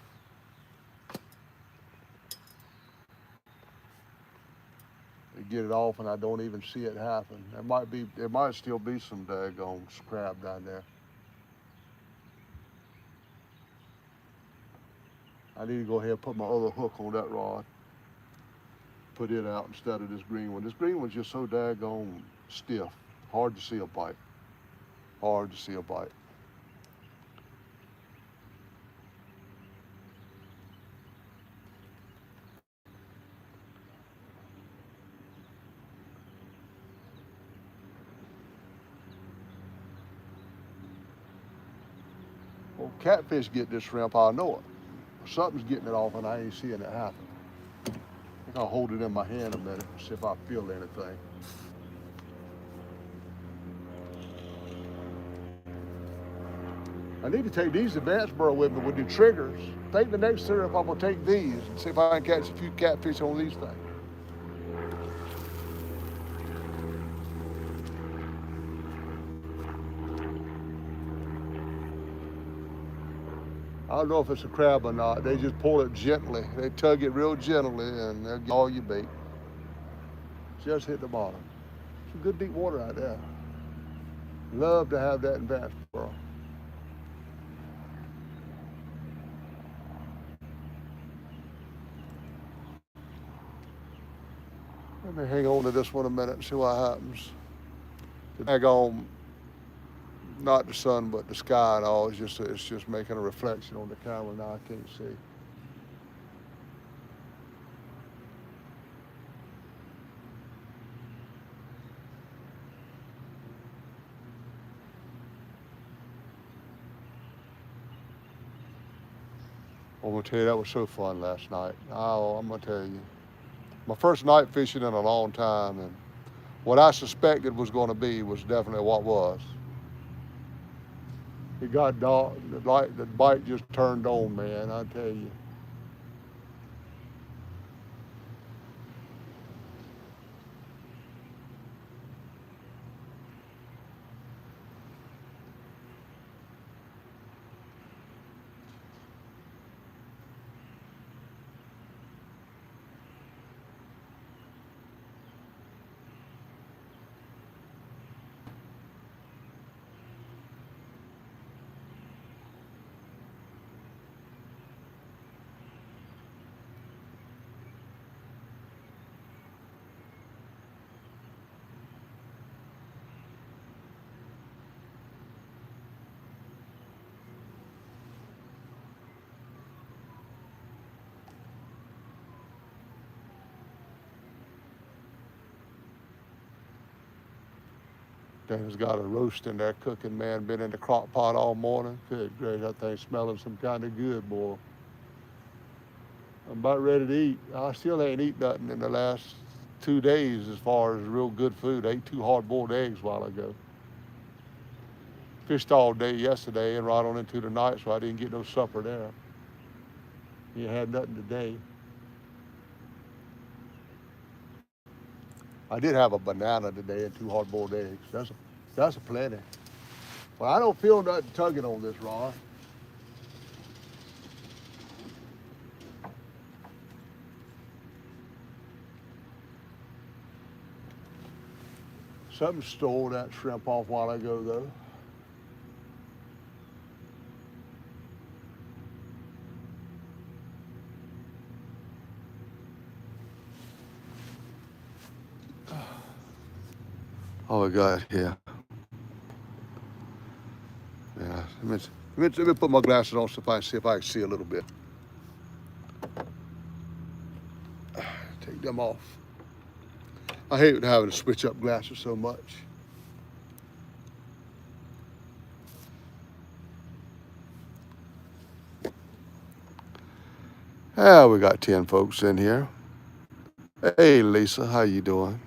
They get it off and I don't even see it happen. There might still be some daggone crab down there. I need to go ahead and put my other hook on that rod. Put it out instead of this green one. This green one's just so daggone stiff. Hard to see a bite. Hard to see a bite. Well, catfish get this shrimp, I know it. Something's getting it off and I ain't seeing it happen. I think I'll hold it in my hand a minute and see if I feel anything. I need to take these advanced burrow with me with the triggers. I think the next trip I'm gonna take these and see if I can catch a few catfish on these things. I don't know if it's a crab or not. They just pull it gently. They tug it real gently and they'll get all your bait. Just hit the bottom. Some good deep water out there. Love to have that advanced burrow. Let me hang on to this one a minute and see what happens. The daggone, not the sun, but the sky and all. It's just making a reflection on the camera now. I can't see. I'm gonna tell you, that was so fun last night. Oh, I'm gonna tell you. My first night fishing in a long time, and what I suspected was gonna be was definitely what was. It got dark, the bite just turned on, man, I tell you. Dan's got a roast in there cooking, man. Been in the crock pot all morning. Good great, that thing's smelling some kind of good, boy. I'm about ready to eat. I still ain't eaten nothing in the last 2 days as far as real good food. I ate 2 hard-boiled eggs a while ago. Fished all day yesterday and right on into the night, so I didn't get no supper there. You had nothing today. I did have a banana today and 2 hard-boiled eggs. That's a plenty. Well, I don't feel nothing tugging on this rod. Something stole that shrimp off a while ago, though. Oh, we got here. Yeah, let me put my glasses on so I can see a little bit. Take them off. I hate having to switch up glasses so much. Yeah, we got 10 folks in here. Hey, Lisa, how you doing?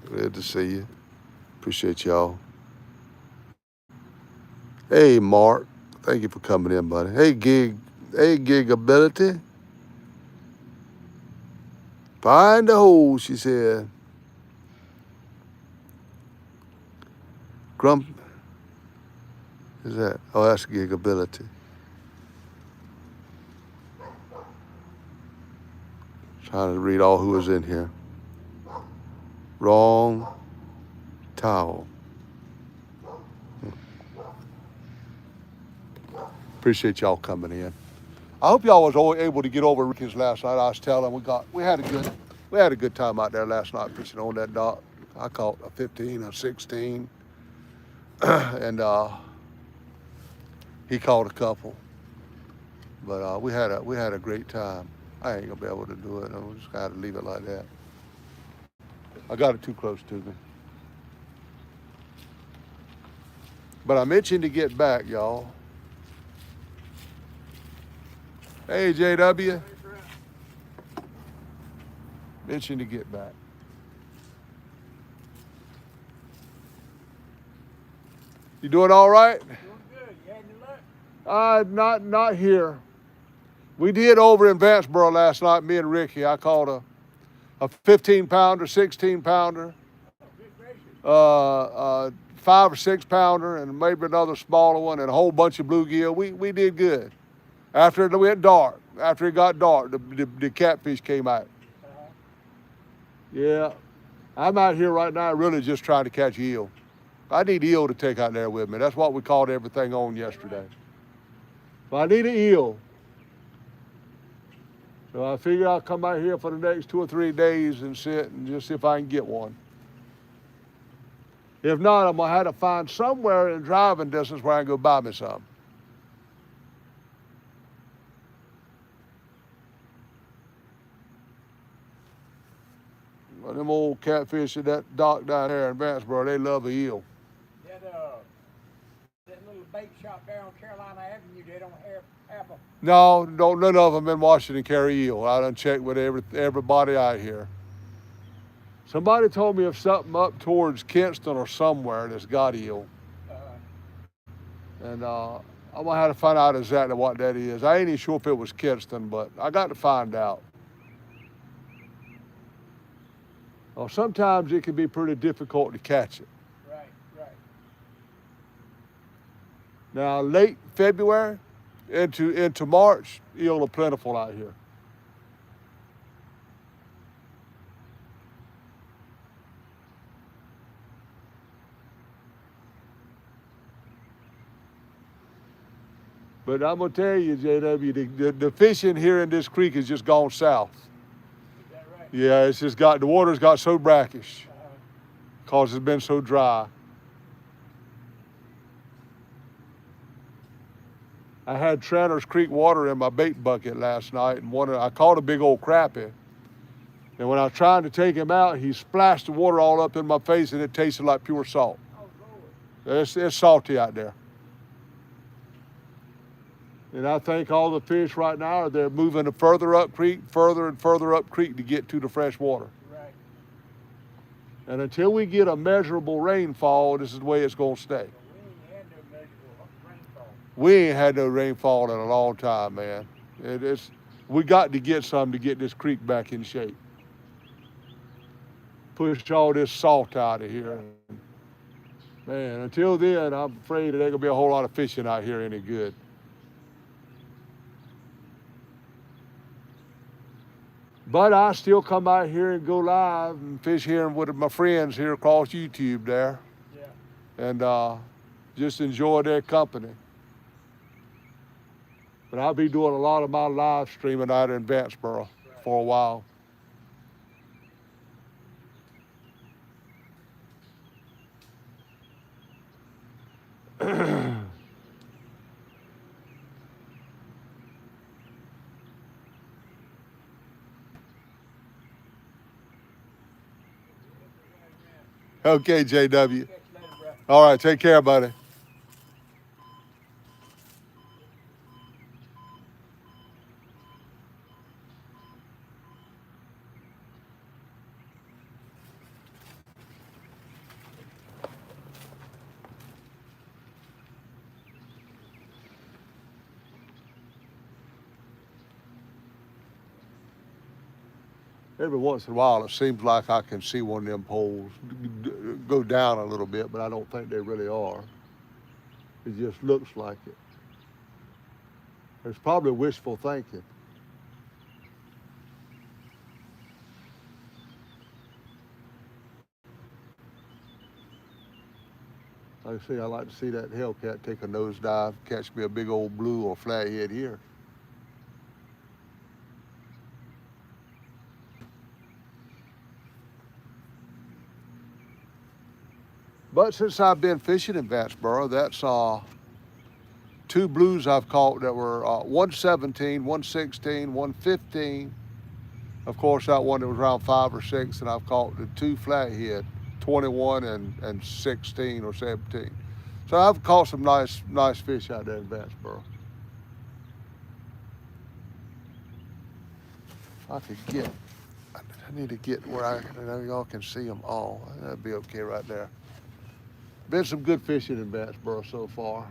Good to see you. Appreciate y'all. Hey, Mark. Thank you for coming in, buddy. Hey, Gigability. Find the hole, she said. Grump. Is that? Oh, that's Gigability. Trying to read all who was in here. Wrong towel. Appreciate y'all coming in. I hope y'all was able to get over Ricky's last night. I was telling we had a good time out there last night fishing on that dock. I caught a 15, a 16, and he caught a couple. But we had a great time. I ain't gonna be able to do it. I'm just gonna have to leave it like that. I got it too close to me. But I'm itching to get back, y'all. Hey, JW. Itching to get back. You doing all right? Doing good. You had any luck? Not here. We did over in Vanceboro last night, me and Ricky. I caught a 15-pounder, 16-pounder, Good gracious. 5 or 6-pounder, and maybe another smaller one, and a whole bunch of bluegill. We did good. After it went dark, after it got dark, the catfish came out. Yeah, I'm out here right now really just trying to catch eel. I need eel to take out there with me. That's what we caught everything on yesterday. But I need an eel. So I figure I'll come out here for the next 2 or 3 days and sit and just see if I can get one. If not, I'm gonna have to find somewhere in driving distance where I can go buy me some. Well, them old catfish at that dock down there in Vanceboro, they love a eel. That little bait shop there on Carolina Avenue, they don't have them. No, none of them in Washington carry eel. I done checked with everybody out here. Somebody told me of something up towards Kinston or somewhere that's got eel. And I'm gonna have to find out exactly what that is. I ain't even sure if it was Kinston, but I got to find out. Well, sometimes it can be pretty difficult to catch it. Right. Now, late February into March, eel are plentiful out here. But I'm gonna tell you, JW, the fishing here in this creek has just gone south. Is that right? Yeah, it's just the water's got so brackish because it's been so dry. I had Tranter's Creek water in my bait bucket last night, and I caught a big old crappie. And when I was trying to take him out, he splashed the water all up in my face, and it tasted like pure salt. Oh, Lord. It's salty out there. And I think all the fish right now they're moving further up creek, further and further up creek to get to the fresh water. Right. And until we get a measurable rainfall, this is the way it's going to stay. We ain't had no rainfall. We ain't had no rainfall in a long time, man. We got to get some to get this creek back in shape. Push all this salt out of here. Man, until then, I'm afraid there ain't gonna be a whole lot of fishing out here any good. But I still come out here and go live and fish here with my friends here across YouTube there. Yeah. And just enjoy their company. But I'll be doing a lot of my live streaming out in Vanceboro for a while. Okay, JW. Catch you later, bro. All right, take care, buddy. Every once in a while, it seems like I can see one of them poles go down a little bit, but I don't think they really are. It just looks like it. It's probably wishful thinking. Like I say, I like to see that hellcat take a nosedive, catch me a big old blue or flathead here. But since I've been fishing in Vanceboro, that's two blues I've caught that were 117, 116, 115. Of course, that one that was around 5 or 6, and I've caught the two flathead, 21 and 16 or 17. So I've caught some nice fish out there in Vanceboro. I could get, I need to get where I know y'all can see them all. That'd be okay right there. Been some good fishing in Vanceboro so far.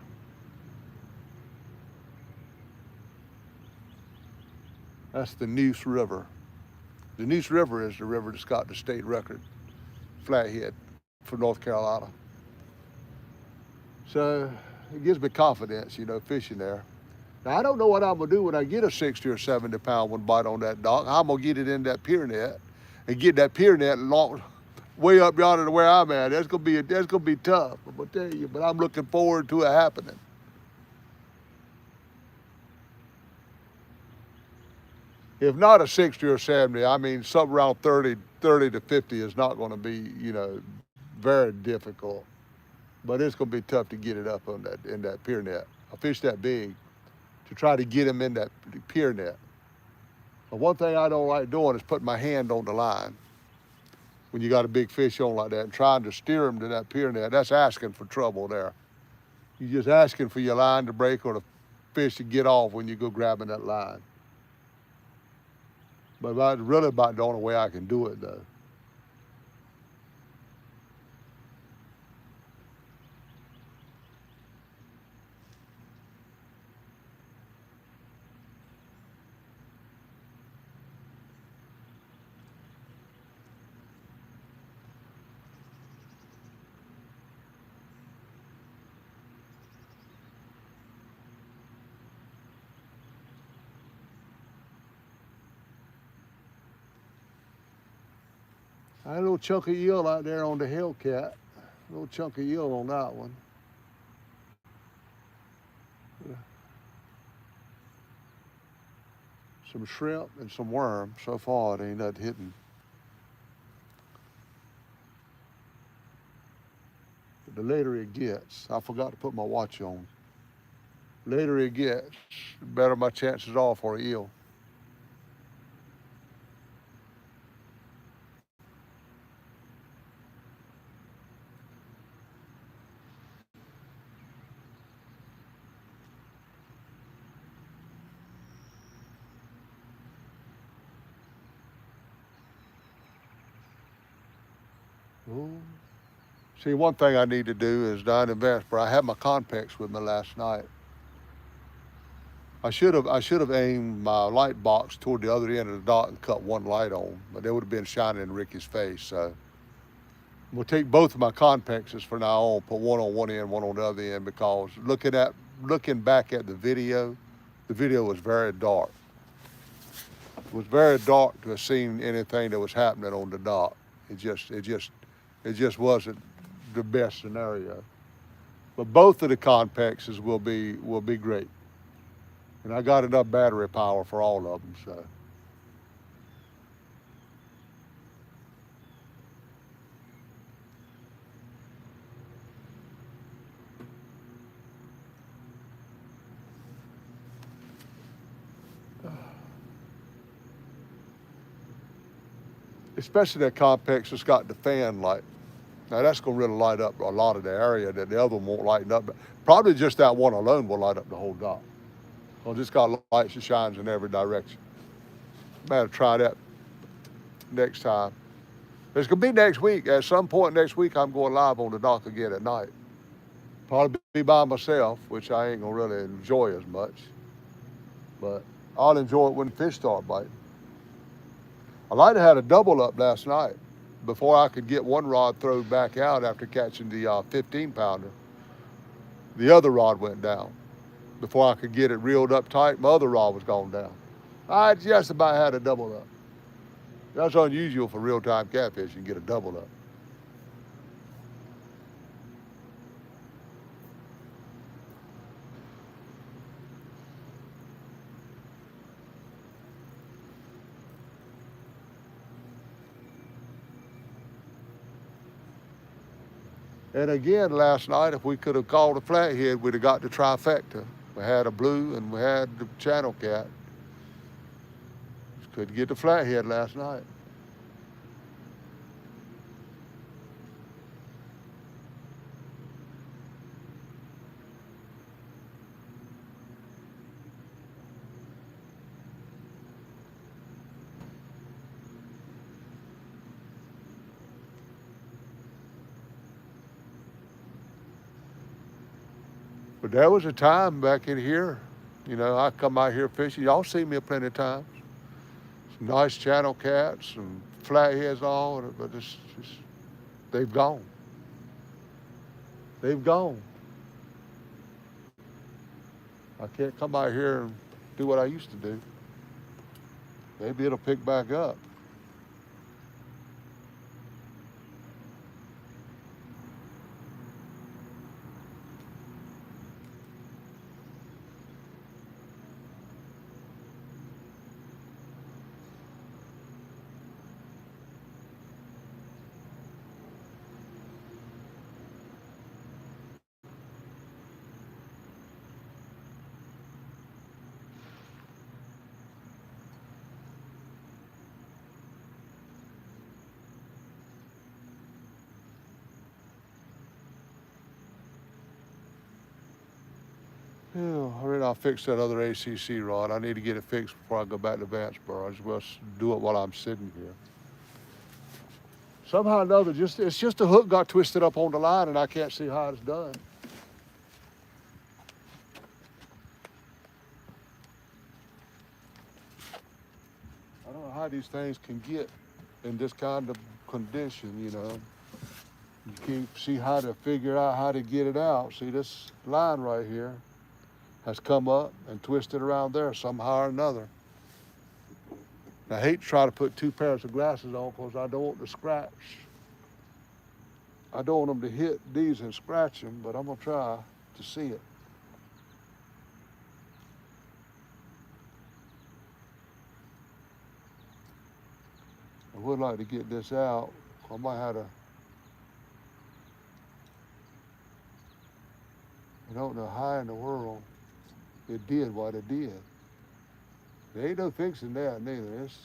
That's the Neuse River. The Neuse River is the river that's got the state record flathead for North Carolina. So it gives me confidence, fishing there. Now, I don't know what I'm going to do when I get a 60 or 70 pound one bite on that dock. I'm going to get it in that pier net and get that pier net launched way up yonder to where I'm at. That's going to be tough, I'm going to tell you, but I'm looking forward to it happening. If not a 60 or 70, I mean, something around 30 to 50 is not going to be, very difficult. But it's going to be tough to get it up in that pier net. A fish that big, to try to get him in that pier net. But one thing I don't like doing is putting my hand on the line when you got a big fish on like that and trying to steer him to that pier net. That's asking for trouble there. You're just asking for your line to break or the fish to get off when you go grabbing that line. But that's really about the only way I can do it, though. I had a little chunk of eel out there on the Hellcat. A little chunk of eel on that one. Some shrimp and some worm. So far, it ain't nothing hitting. But the later it gets, I forgot to put my watch on. The later it gets, the better my chances are for an eel. Ooh. See, one thing I need to do is down in Vanceboro, I had my Conpex with me last night. I should have aimed my light box toward the other end of the dock and cut one light on, but it would have been shining in Ricky's face. So we'll take both of my Conpexes for now on, put one on one end, one on the other end, because looking back at the video was very dark. It was very dark to have seen anything that was happening on the dock. It just wasn't the best scenario. But both of the Conpexes will be great. And I got enough battery power for all of them, so. Especially that Conpex that's got the fan light. Now that's gonna really light up a lot of the area that the other one won't lighten up. Probably just that one alone will light up the whole dock. Because it's got lights that shines in every direction. Better try that next time. It's gonna be next week. At some point next week, I'm going live on the dock again at night. Probably be by myself, which I ain't gonna really enjoy as much. But I'll enjoy it when fish start biting. I might have had a double up last night before I could get one rod thrown back out after catching the 15 pounder. The other rod went down. Before I could get it reeled up tight, my other rod was gone down. I just about had a double up. That's unusual for real-time catfishing, get a double up. And again, last night, if we could have called a flathead, we'd have got the trifecta. We had a blue and we had the channel cat. Just couldn't get the flathead last night. But there was a time back in here, you know, I come out here fishing. Y'all see me plenty of times. Some nice channel cats and flatheads all, but it's just, they've gone. They've gone. I can't come out here and do what I used to do. Maybe it'll pick back up. Yeah, I mean, I'll fix that other ACC rod. I need to get it fixed before I go back to Vanceboro. I just will do it while I'm sitting here. Somehow or another, it's just a hook got twisted up on the line and I can't see how it's done. I don't know how these things can get in this kind of condition, you know. You can't see how to figure out how to get it out. See, this line right here has come up and twisted around there somehow or another. And I hate to try to put two pairs of glasses on because I don't want to scratch. I don't want them to hit these and scratch them, but I'm gonna try to see it. I would like to get this out. I might have to, I don't know how in the world it did what it did. There ain't no fixing that neither. It's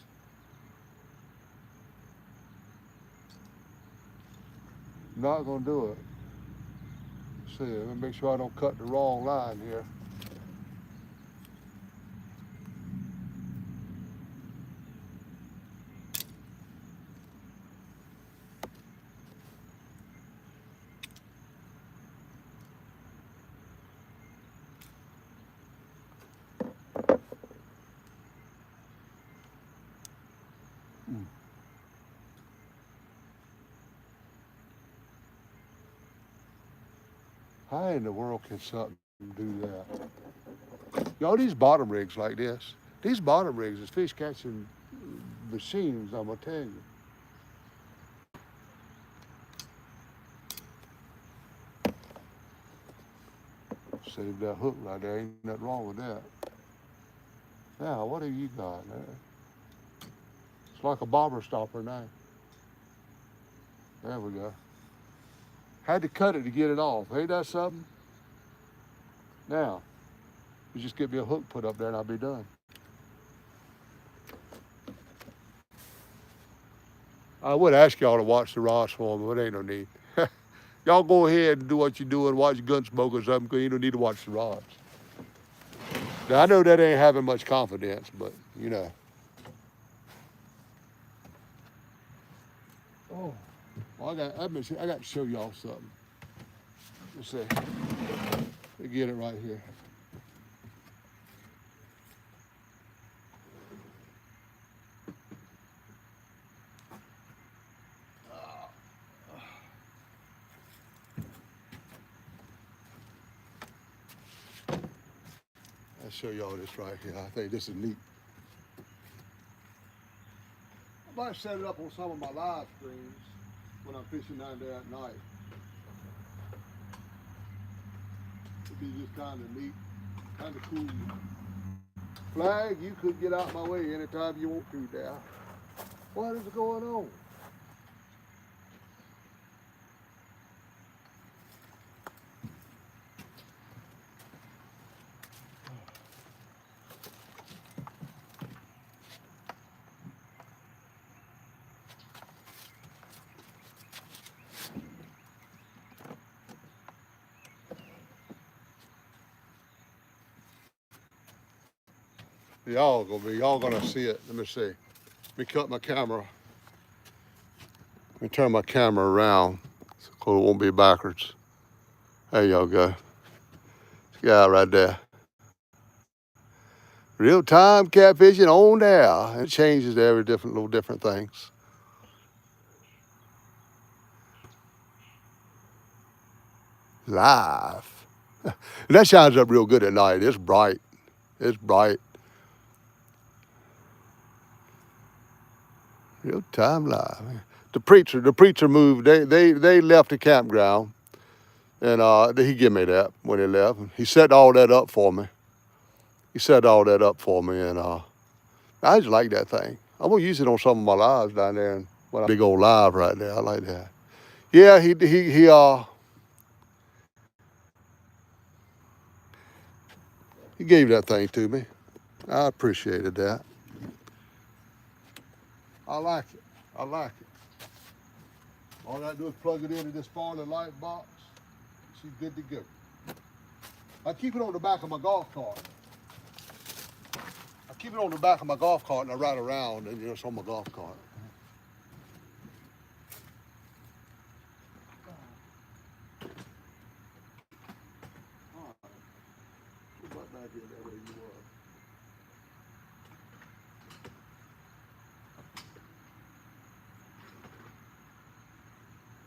not gonna do it. Let's see, let me make sure I don't cut the wrong line here. How in the world can something do that? Y'all, these bottom rigs like this, these bottom rigs is fish catching machines, I'm gonna tell you. Save that hook right there, ain't nothing wrong with that. Now, what have you got there? It's like a bobber stopper now. There we go. Had to cut it to get it off. Ain't that something? Now, you just get me a hook put up there and I'll be done. I would ask y'all to watch the rods for me, but ain't no need. Y'all go ahead and do what you do and watch Gunsmoke or something, because you don't need to watch the rods. Now, I know that ain't having much confidence, but, you know. Oh, well, I got to show y'all something. Let's see. Let me get it right here. I'll show y'all this right here. I think this is neat. I might set it up on some of my live streams when I'm fishing down there at night. It'd be just kind of neat, kind of cool. Flag, you could get out my way anytime you want to there. What is going on? Y'all gonna see it. Let me see. Let me cut my camera. Let me turn my camera around so it won't be backwards. There y'all go. Yeah, right there. Real-time catfishing on there. It changes to every little different things. Live. That shines up real good at night. It's bright. It's bright. Real-time live. The preacher moved. They left the campground, and he gave me that when he left. He set all that up for me. And I just like that thing. I'm gonna use it on some of my lives down there, and big old live right there. I like that. Yeah, he gave that thing to me. I appreciated that. I like it. I like it. All I do is plug it into this Farley light box. She's good to go. I keep it on the back of my golf cart. And I ride around and it's on my golf cart. All right. Go right back in there where you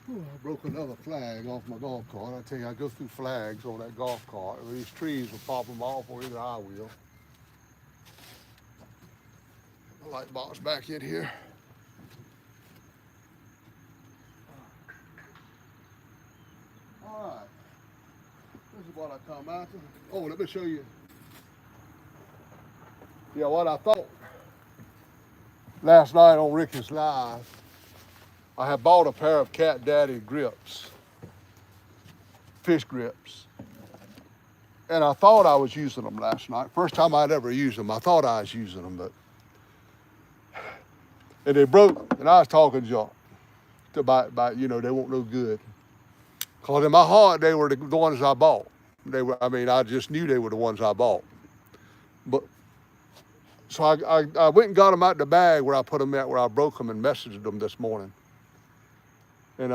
were. I broke another flag off my golf cart. I tell you, I go through flags on that golf cart. These trees will pop them off, or either I will. The light box back in here. All right. This is what I come after. Oh, let me show you. Yeah, what I thought. Last night on Ricky's Live, I had bought a pair of Cat Daddy grips, fish grips. And I thought I was using them last night. First time I'd ever used them. I thought I was using them, and they broke, and I was talking junk about they weren't no good. Because in my heart, they were the ones I bought. I just knew they were the ones I bought. But so I went and got them out the bag where I put them at, where I broke them, and messaged them this morning. And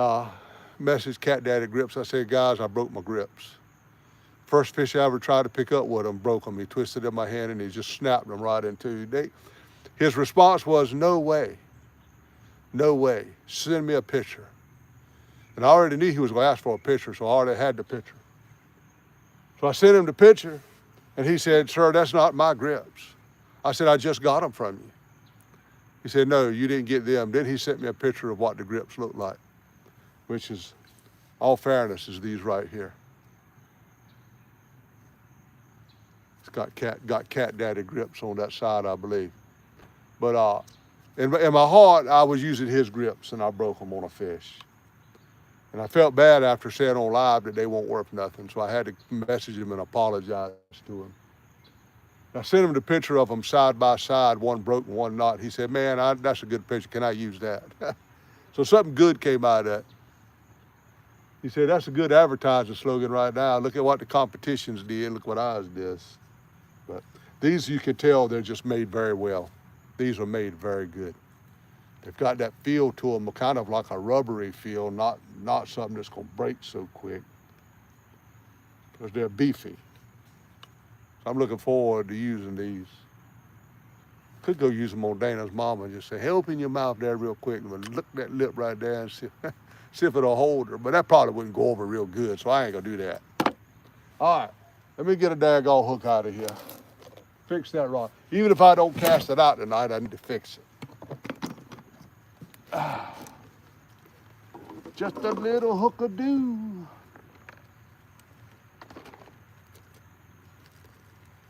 messaged Cat Daddy Grips. I said, guys, I broke my grips. First fish I ever tried to pick up with him broke them. He twisted in my hand and he just snapped them right in two. His response was, no way. No way. Send me a picture. And I already knew he was going to ask for a picture, so I already had the picture. So I sent him the picture, and he said, sir, that's not my grips. I said, I just got them from you. He said, no, you didn't get them. Then he sent me a picture of what the grips look like, which is, all fairness, is these right here. It's got Cat Daddy Grips on that side, I believe. But in my heart, I was using his grips, and I broke them on a fish. And I felt bad after saying on live that they won't worth nothing, so I had to message him and apologize to him. I sent him the picture of them side by side, one broke and one not. He said, man, that's a good picture. Can I use that? So something good came out of that. He said, that's a good advertising slogan right now. Look at what the competitions did. Look what ours does. But these, you can tell they're just made very well. These are made very good. They've got that feel to them, kind of like a rubbery feel, not something that's going to break so quick, because they're beefy. So I'm looking forward to using these. Could go use them on Dana's mama and just say, hey, open your mouth there real quick and look that lip right there and see if it'll hold her. But that probably wouldn't go over real good, so I ain't going to do that. All right, let me get a daggone hook out of here. Fix that rod. Even if I don't cast it out tonight, I need to fix it. Just a little hook-a-doo.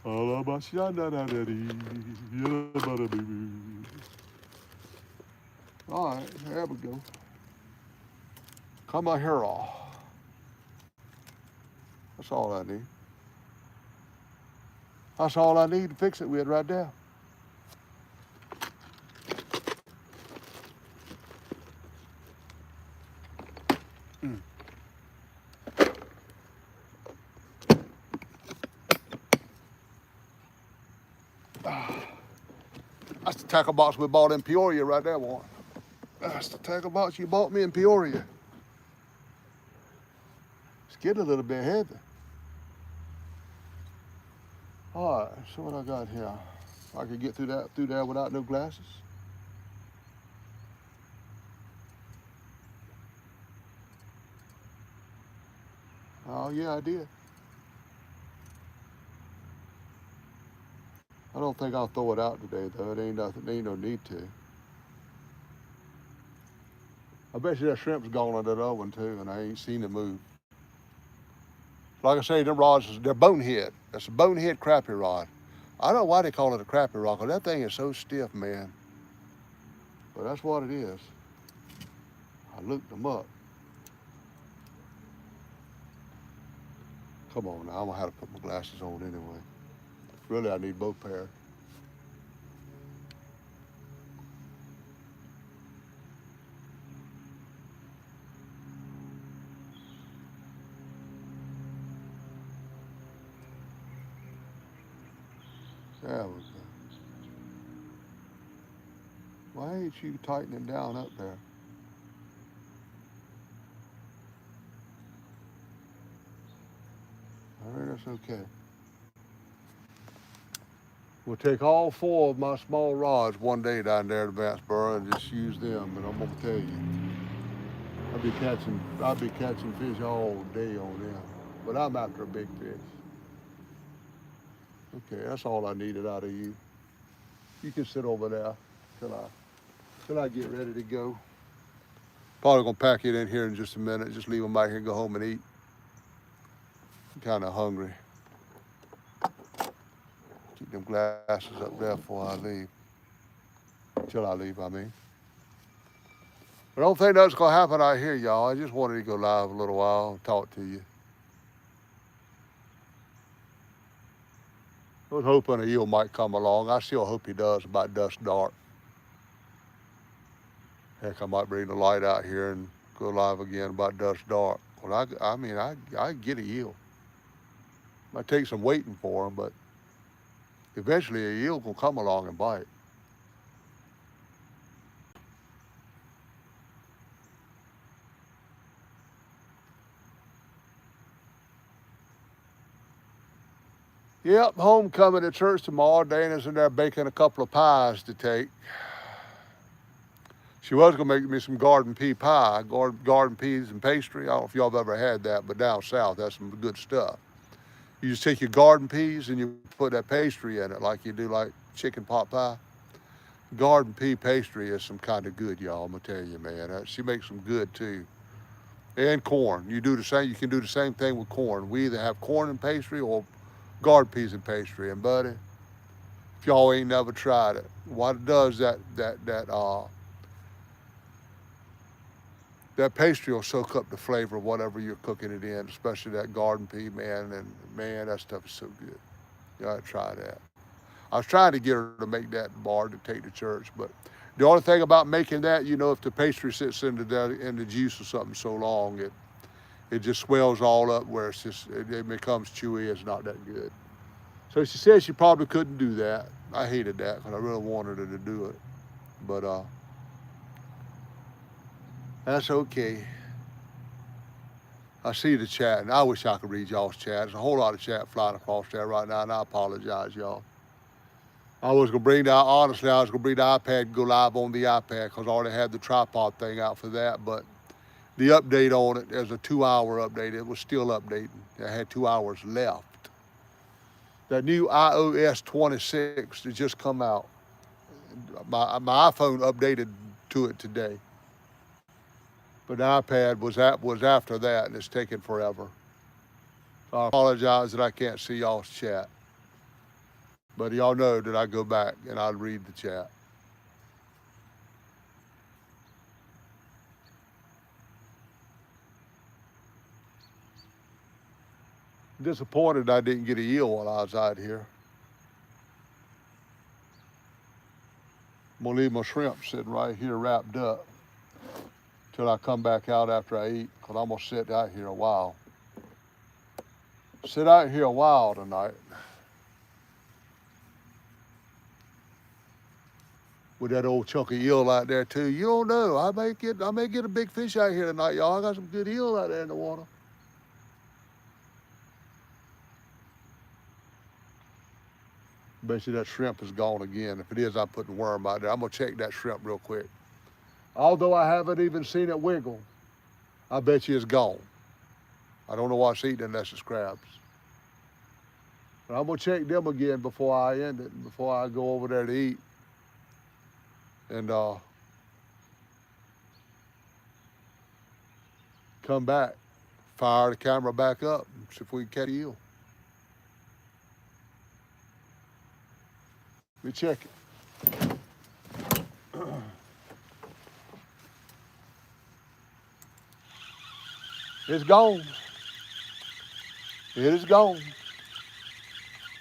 All right, there we go. Cut my hair off. That's all I need. That's all I need to fix it with right there. tackle box we bought in Peoria right there, Warren. That's the tackle box you bought me in Peoria. It's getting a little bit heavy. All right, so what I got here? I could get through there without no glasses. Oh yeah, I did. I don't think I'll throw it out today though. It ain't nothing. There ain't no need to. I bet you that shrimp's gone on that other one too, and I ain't seen it move. Like I say, them rods, they're bonehead. That's a bonehead crappie rod. I don't know why they call it a crappie rod, 'cause that thing is so stiff, man. But that's what it is. I looked them up. Come on now, I'm gonna have to put my glasses on anyway. Really, I need both pairs. There we go. Why ain't you tightening down up there? All right, that's okay. We'll take all 4 of my small rods one day down there to Vanceboro and just use them. And I'm gonna tell you, I'll be catching fish all day on them. But I'm after a big fish. Okay, that's all I needed out of you. You can sit over there till I get ready to go. Probably gonna pack it in here in just a minute. Just leave them back here and go home and eat. I'm kind of hungry. Keep them glasses up there before I leave. Till I leave, I mean. I don't think that's gonna happen out here, y'all. I just wanted to go live a little while and talk to you. I was hoping a eel might come along. I still hope he does about dusk dark. Heck, I might bring the light out here and go live again about dusk dark. Well, I get a eel. Might take some waiting for him, but eventually a eel will come along and bite. Yep, homecoming at church tomorrow. Dana's in there baking a couple of pies to take. She was gonna make me some garden pea pie, garden peas and pastry. I don't know if y'all have ever had that, but down south, that's some good stuff. You just take your garden peas and you put that pastry in it like you do like chicken pot pie. Garden pea pastry is some kind of good, y'all. I'm gonna tell you, man. She makes some good too. And corn. You do the same. You can do the same thing with corn. We either have corn and pastry or garden peas and pastry. And buddy, if y'all ain't never tried it, what it does that pastry will soak up the flavor of whatever you're cooking it in, especially that garden pea, man. And man, that stuff is so good. You gotta try that. I was trying to get her to make that bar to take to church, but the only thing about making that, if the pastry sits in the juice or something so long, it just swells all up where it becomes chewy. It's not that good. So she said she probably couldn't do that. I hated that because I really wanted her to do it, but that's okay. I see the chat, and I wish I could read y'all's chat. There's a whole lot of chat flying across there right now, and I apologize, y'all. I was gonna bring the iPad and go live on the iPad because I already had the tripod thing out for that. But the update on it, there's a 2-hour update. It was still updating. I had 2 hours left. That new iOS 26 that just come out. My iPhone updated to it today. But the iPad was after that, and it's taking forever. So I apologize that I can't see y'all's chat. But y'all know that I go back and I read the chat. Disappointed I didn't get a eel while I was out here. I'm gonna leave my shrimp sitting right here wrapped up till I come back out after I eat, because I'm gonna sit out here a while. Sit out here a while tonight. with that old chunky eel out there too. You don't know. I may get a big fish out here tonight, y'all. I got some good eel out there in the water. Bet you that shrimp is gone again. If it is, I'm putting worm out there. I'm gonna check that shrimp real quick. Although I haven't even seen it wiggle, I bet you it's gone. I don't know why it's eating unless it's crabs. But I'm gonna check them again before I end it, before I go over there to eat. And come back, fire the camera back up, and see if we can catch an eel. Let me check it. It's gone. It is gone.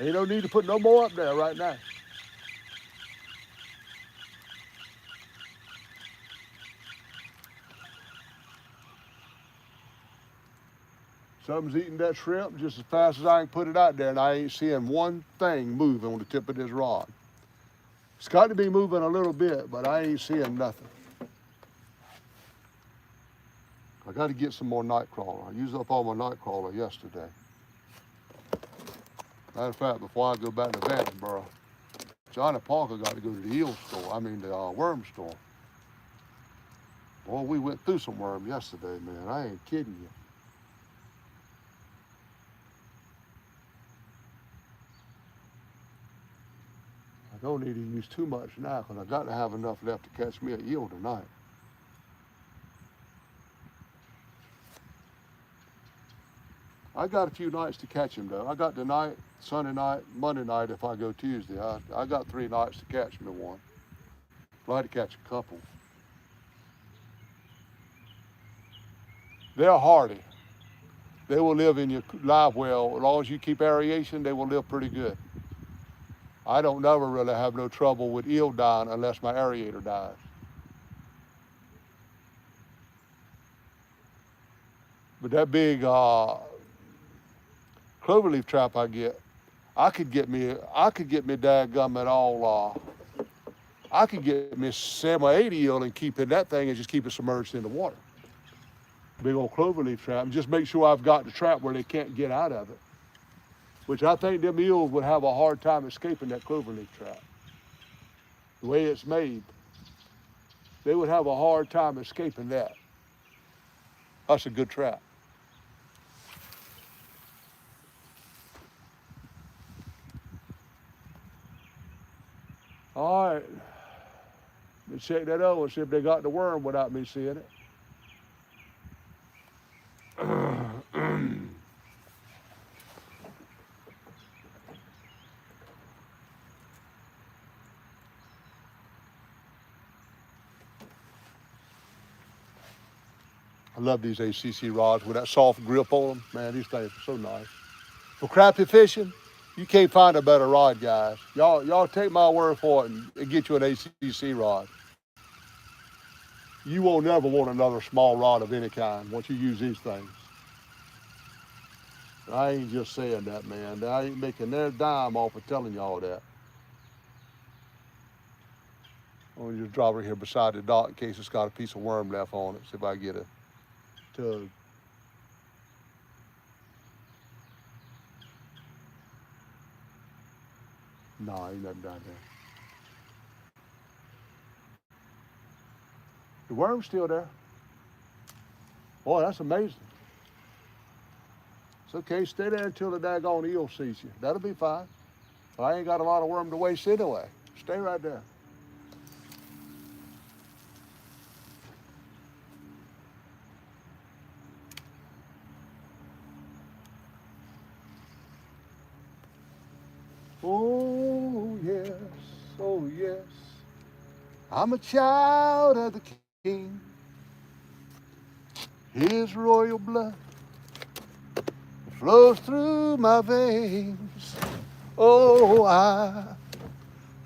Ain't no need to put no more up there right now. Something's eating that shrimp just as fast as I can put it out there, and I ain't seeing one thing move on the tip of this rod. It's got to be moving a little bit, but I ain't seeing nothing. I got to get some more night crawler. I used up all my night crawler yesterday. Matter of fact, before I go back to Vandenboro, Johnny Parker got to go to the eel store. I mean, the worm store. Boy, we went through some worm yesterday, man. I ain't kidding you. I don't need to use too much now because I got to have enough left to catch me an eel tonight. I got a few nights to catch him though. I got tonight, Sunday night, Monday night if I go Tuesday. I got 3 nights to catch me one. I'd like to catch a couple. They're hardy. They will live in your live well. As long as you keep aeration, they will live pretty good. I don't never really have no trouble with eel dying unless my aerator dies. But that big cloverleaf trap I could get me dadgummit all, I could get me 7 or 8 eel and keep in that thing and just keep it submerged in the water. Big old cloverleaf trap, and just make sure I've got the trap where they can't get out of it. Which I think them eels would have a hard time escaping that cloverleaf trap. The way it's made, they would have a hard time escaping that. That's a good trap. All right, let's check that out and see if they got the worm without me seeing it. I love these ACC rods with that soft grip on them. Man, these things are so nice. For crappie fishing, you can't find a better rod, guys. Y'all take my word for it and get you an ACC rod. You won't never want another small rod of any kind once you use these things. I ain't just saying that, man. I ain't making their dime off of telling y'all that. I'm gonna just drop it here beside the dock in case it's got a piece of worm left on it. See if I get a tug. No, ain't nothing down there. The worm's still there. Boy, that's amazing. It's okay, stay there until the daggone eel sees you. That'll be fine. I ain't got a lot of worm to waste anyway. Stay right there. Oh yes, oh yes. I'm a child of the King. His royal blood flows through my veins. Oh, I,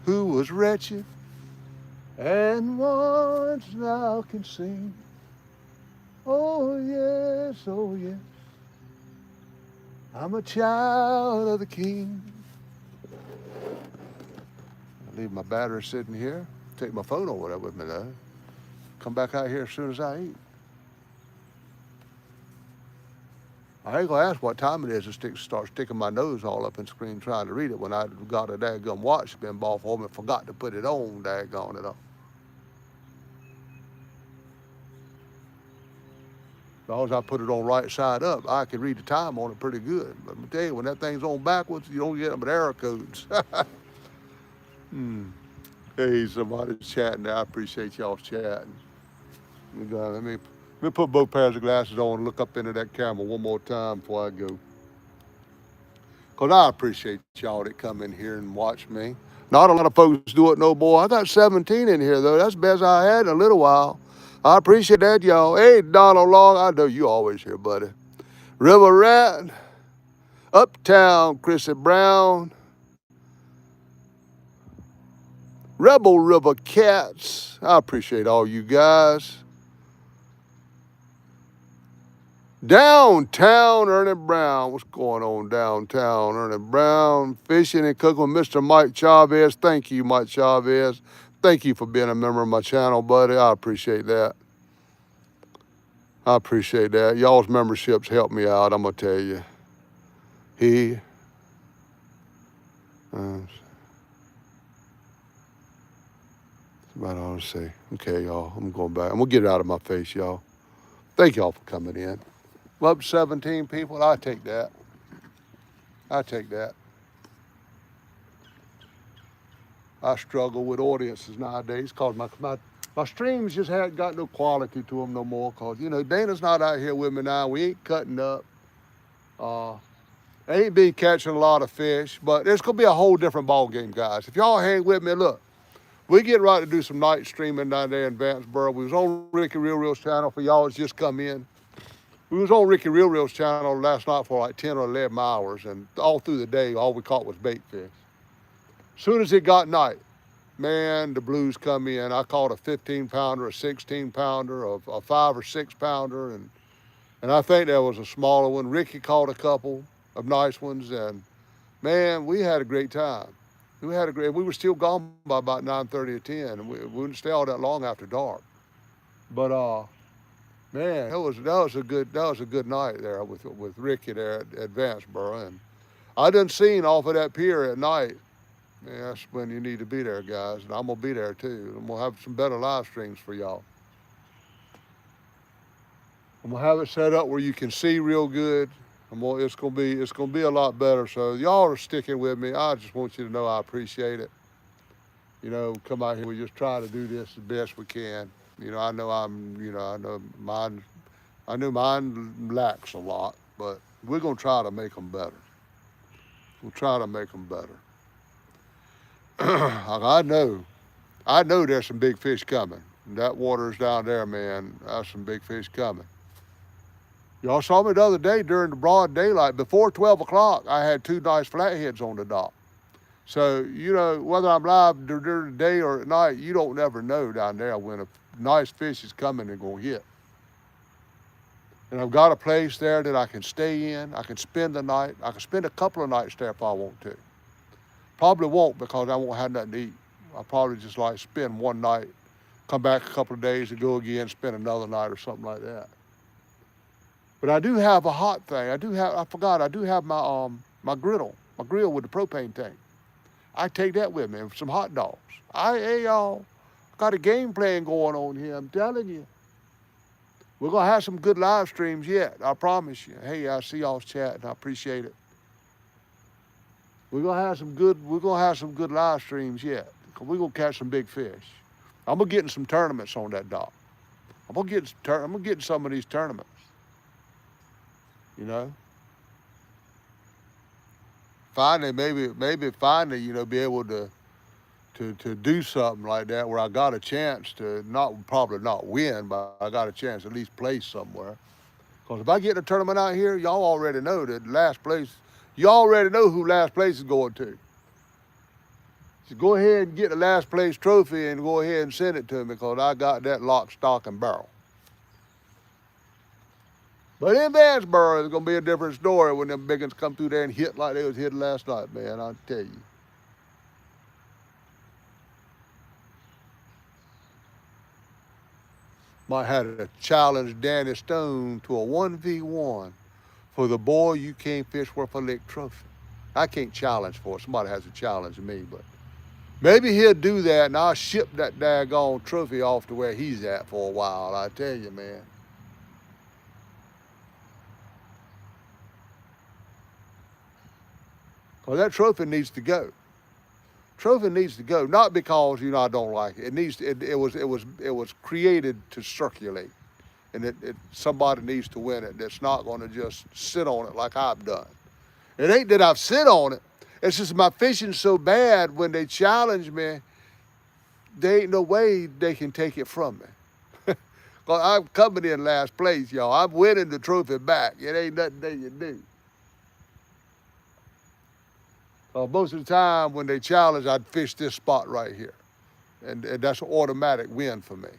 who was wretched and once now can sing. Oh yes, oh yes. I'm a child of the King. I leave my battery sitting here. Take my phone over there with me though. Come back out here as soon as I eat. I ain't gonna ask what time it is and start sticking my nose all up in the screen trying to read it when I got a daggum watch been bought for me and forgot to put it on, daggone it. As long as I put it on right side up, I can read the time on it pretty good. But let me tell you, when that thing's on backwards, you don't get them but error codes. Hey, somebody's chatting there. I appreciate y'all chatting. Let me put both pairs of glasses on and look up into that camera one more time before I go. Because I appreciate y'all that come in here and watch me. Not a lot of folks do it no more. I got 17 in here, though. That's the best I had in a little while. I appreciate that, y'all. Hey, Donald Long, I know you always here, buddy. River Rat, Uptown, Chrissy Brown, Rebel River Cats. I appreciate all you guys. Downtown Ernie Brown. What's going on downtown Ernie Brown? Fishing and cooking with Mr. Mike Chavez. Thank you, Mike Chavez. Thank you for being a member of my channel, buddy. I appreciate that. I appreciate that. Y'all's memberships help me out, I'm going to tell you. That's about all I say. Okay, y'all. I'm going back. I'm going to get it out of my face, y'all. Thank y'all for coming in. Up 17 people, I take that. I take that. I struggle with audiences nowadays because my streams just haven't got no quality to them no more because, you know, Dana's not out here with me now. We ain't cutting up. Ain't been catching a lot of fish, but it's going to be a whole different ball game, guys. If y'all hang with me, look, we get right to do some night streaming down there in Vanceboro. We was on Ricky Reel's channel for y'all that's just come in. We was on Ricky Reel's channel last night for like 10 or 11 hours, and all through the day, all we caught was bait fish. Soon as it got night, man, the blues come in. I caught a 15-pounder, a 16-pounder, a 5 or 6 pounder, and I think there was a smaller one. Ricky caught a couple of nice ones, and man, we had a great time. We were still gone by about 9:30 or 10, and we didn't stay all that long after dark. But man, that was a good night there with Ricky there at Vanceboro, and I done seen off of that pier at night. Yeah, that's when you need to be there, guys, and I'm gonna be there too. I'm gonna have some better live streams for y'all. I'm gonna have it set up where you can see real good. It's gonna be a lot better. So y'all are sticking with me. I just want you to know I appreciate it. You know, come out here. We just try to do this as best we can. You know, I know mine lacks a lot, but we're gonna try to make them better. We'll try to make them better. I know there's some big fish coming. That water's down there, man. There's some big fish coming. Y'all saw me the other day during the broad daylight. Before 12 o'clock, I had 2 nice flatheads on the dock. So, you know, whether I'm live during the day or at night, you don't never know down there when a nice fish is coming and gonna hit. And I've got a place there that I can stay in. I can spend the night. I can spend a couple of nights there if I want to. Probably won't because I won't have nothing to eat. I'll probably just like spend one night, come back a couple of days and go again, spend another night or something like that. But I do have a hot thing. I do have my grill with the propane tank. I take that with me and some hot dogs. Hey y'all, got a game plan going on here, I'm telling you. We're gonna have some good live streams yet, I promise you. Hey, I see y'all's chatting, I appreciate it. We're gonna have some good live streams yet. We're gonna catch some big fish. I'm gonna get in some tournaments on that dock. I'm gonna get in some of these tournaments. You know, finally, maybe finally, you know, be able to do something like that where I got a chance to probably not win, but I got a chance to at least play somewhere. Because if I get in a tournament out here, y'all already know that last place. You already know who last place is going to. So go ahead and get the last place trophy and go ahead and send it to me because I got that lock, stock, and barrel. But in Vanceboro, it's going to be a different story when them big ones come through there and hit like they was hitting last night, man, I'll tell you. Might have to challenge Danny Stone to a 1v1 for the boy you can't fish worth a lick trophy. I can't challenge for it. Somebody has to challenge me, but maybe he'll do that and I'll ship that daggone trophy off to where he's at for a while. I tell you, man. Because that trophy needs to go. Trophy needs to go, not because I don't like it. It needs to, it was created to circulate, and somebody needs to win it. That's not going to just sit on it like I've done. It ain't that I've sit on it. It's just my fishing's so bad. When they challenge me, there ain't no way they can take it from me. Cause I'm coming in last place, y'all. I'm winning the trophy back. It ain't nothing they can do. Most of the time when they challenge, I'd fish this spot right here. And that's an automatic win for me.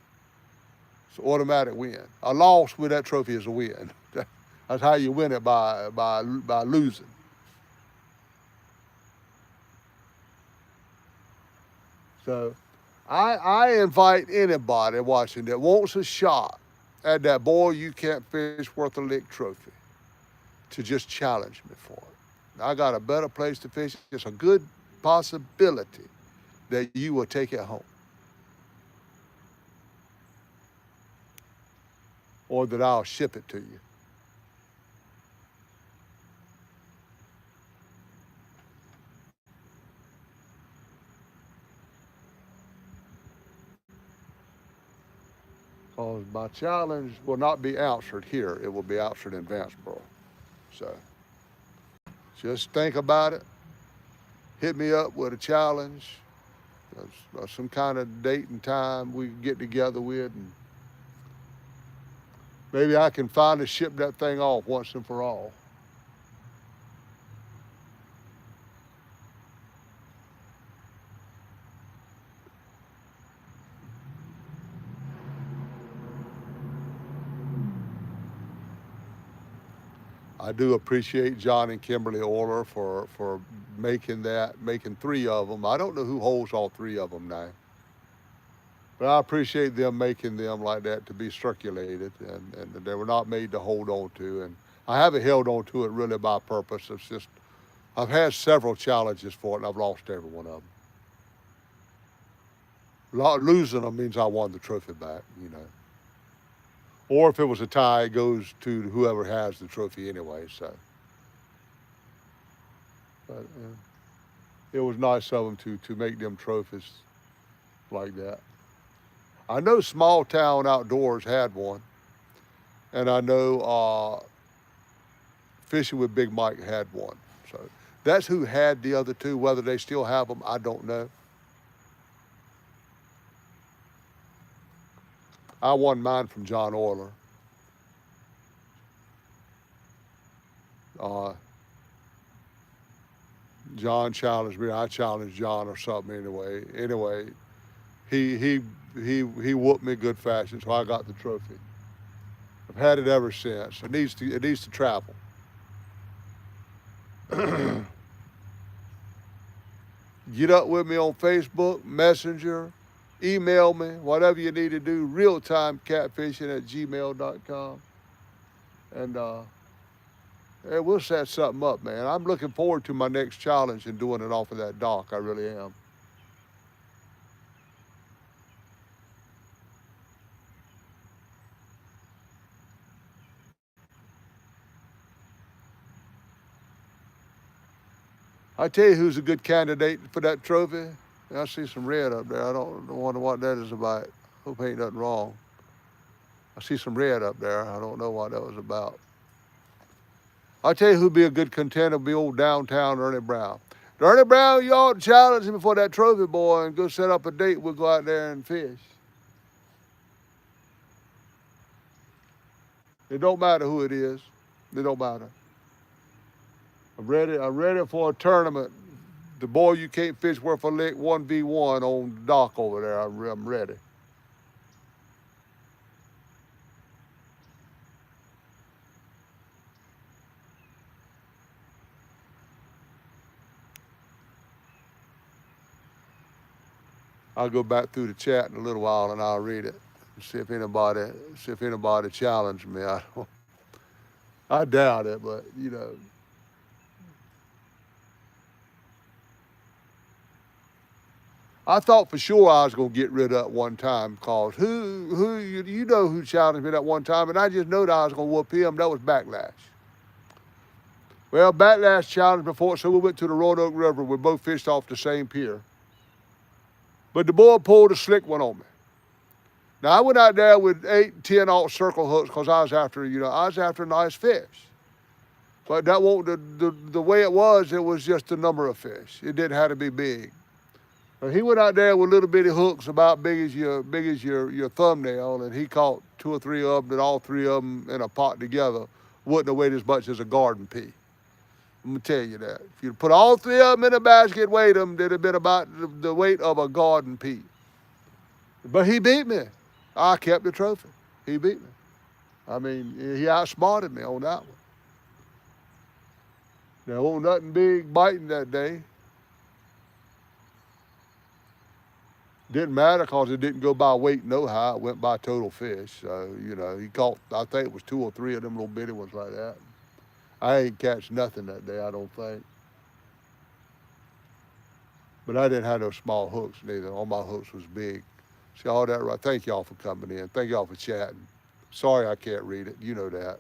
It's an automatic win. A loss with that trophy is a win. That's how you win it, by losing. So I invite anybody watching that wants a shot at that boy you can't fish worth a lick trophy to just challenge me for it. I got a better place to fish. It's a good possibility that you will take it home. Or that I'll ship it to you. Because my challenge will not be answered here. It will be answered in Vanceboro. So just think about it. Hit me up with a challenge. Some kind of date and time we can get together with, and maybe I can finally ship that thing off once and for all. I do appreciate John and Kimberly Orler for making three of them. I don't know who holds all three of them now. But I appreciate them making them like that to be circulated, and they were not made to hold on to. And I haven't held on to it really by purpose. It's just, I've had several challenges for it, and I've lost every one of them. Losing them means I won the trophy back, Or if it was a tie, it goes to whoever has the trophy anyway. So, but it was nice of them to make them trophies like that. I know Small Town Outdoors had one, and I know Fishing with Big Mike had one. So that's who had the other two. Whether they still have them, I don't know. I won mine from John Orler. John challenged me. I challenged John or something anyway. Anyway, he whooped me good fashion, so I got the trophy. I've had it ever since. It needs to travel. Get up with me on Facebook, Messenger, email me, whatever you need to do, realtimecatfishing@gmail.com. And we'll set something up, man. I'm looking forward to my next challenge and doing it off of that dock. I really am. I tell you who's a good candidate for that trophy. I see some red up there. I don't wonder what that is about. Hope ain't nothing wrong. I see some red up there. I don't know what that was about. I tell you who'd be a good contender, be old downtown Ernie Brown. Ernie Brown, you ought to challenge him for that trophy, boy, and go set up a date. We'll go out there and fish. It don't matter who it is. It don't matter. I'm ready for a tournament. The boy you can't fish worth a lick 1v1 on the dock over there. I'm ready. I'll go back through the chat in a little while and I'll read it. See if anybody challenged me. I doubt it, but you know. I thought for sure I was gonna get rid of it one time because you know who challenged me that one time, and I just knew that I was gonna whoop him. That was Backlash. Well, Backlash challenged before, so we went to the Roanoke River. We both fished off the same pier, but the boy pulled a slick one on me. Now I went out there with 8, 10 circle hooks because I was after a nice fish. But that won't the way it was just the number of fish. It didn't have to be big. He went out there with little bitty hooks about big as your thumbnail, and he caught 2 or 3 of them, and all 3 of them in a pot together wouldn't have weighed as much as a garden pea. I'm gonna tell you that. If you put all 3 of them in a basket, weighed them, they'd have been about the weight of a garden pea. But he beat me. I kept the trophy. He beat me. I mean, he outsmarted me on that one. There wasn't nothing big biting that day. Didn't matter because it didn't go by weight no how. It went by total fish. So, you know, he caught, I think it was 2 or 3 of them little bitty ones like that. I ain't catch nothing that day, I don't think. But I didn't have no small hooks neither. All my hooks was big. See all that right? Thank y'all for coming in. Thank y'all for chatting. Sorry I can't read it. You know that.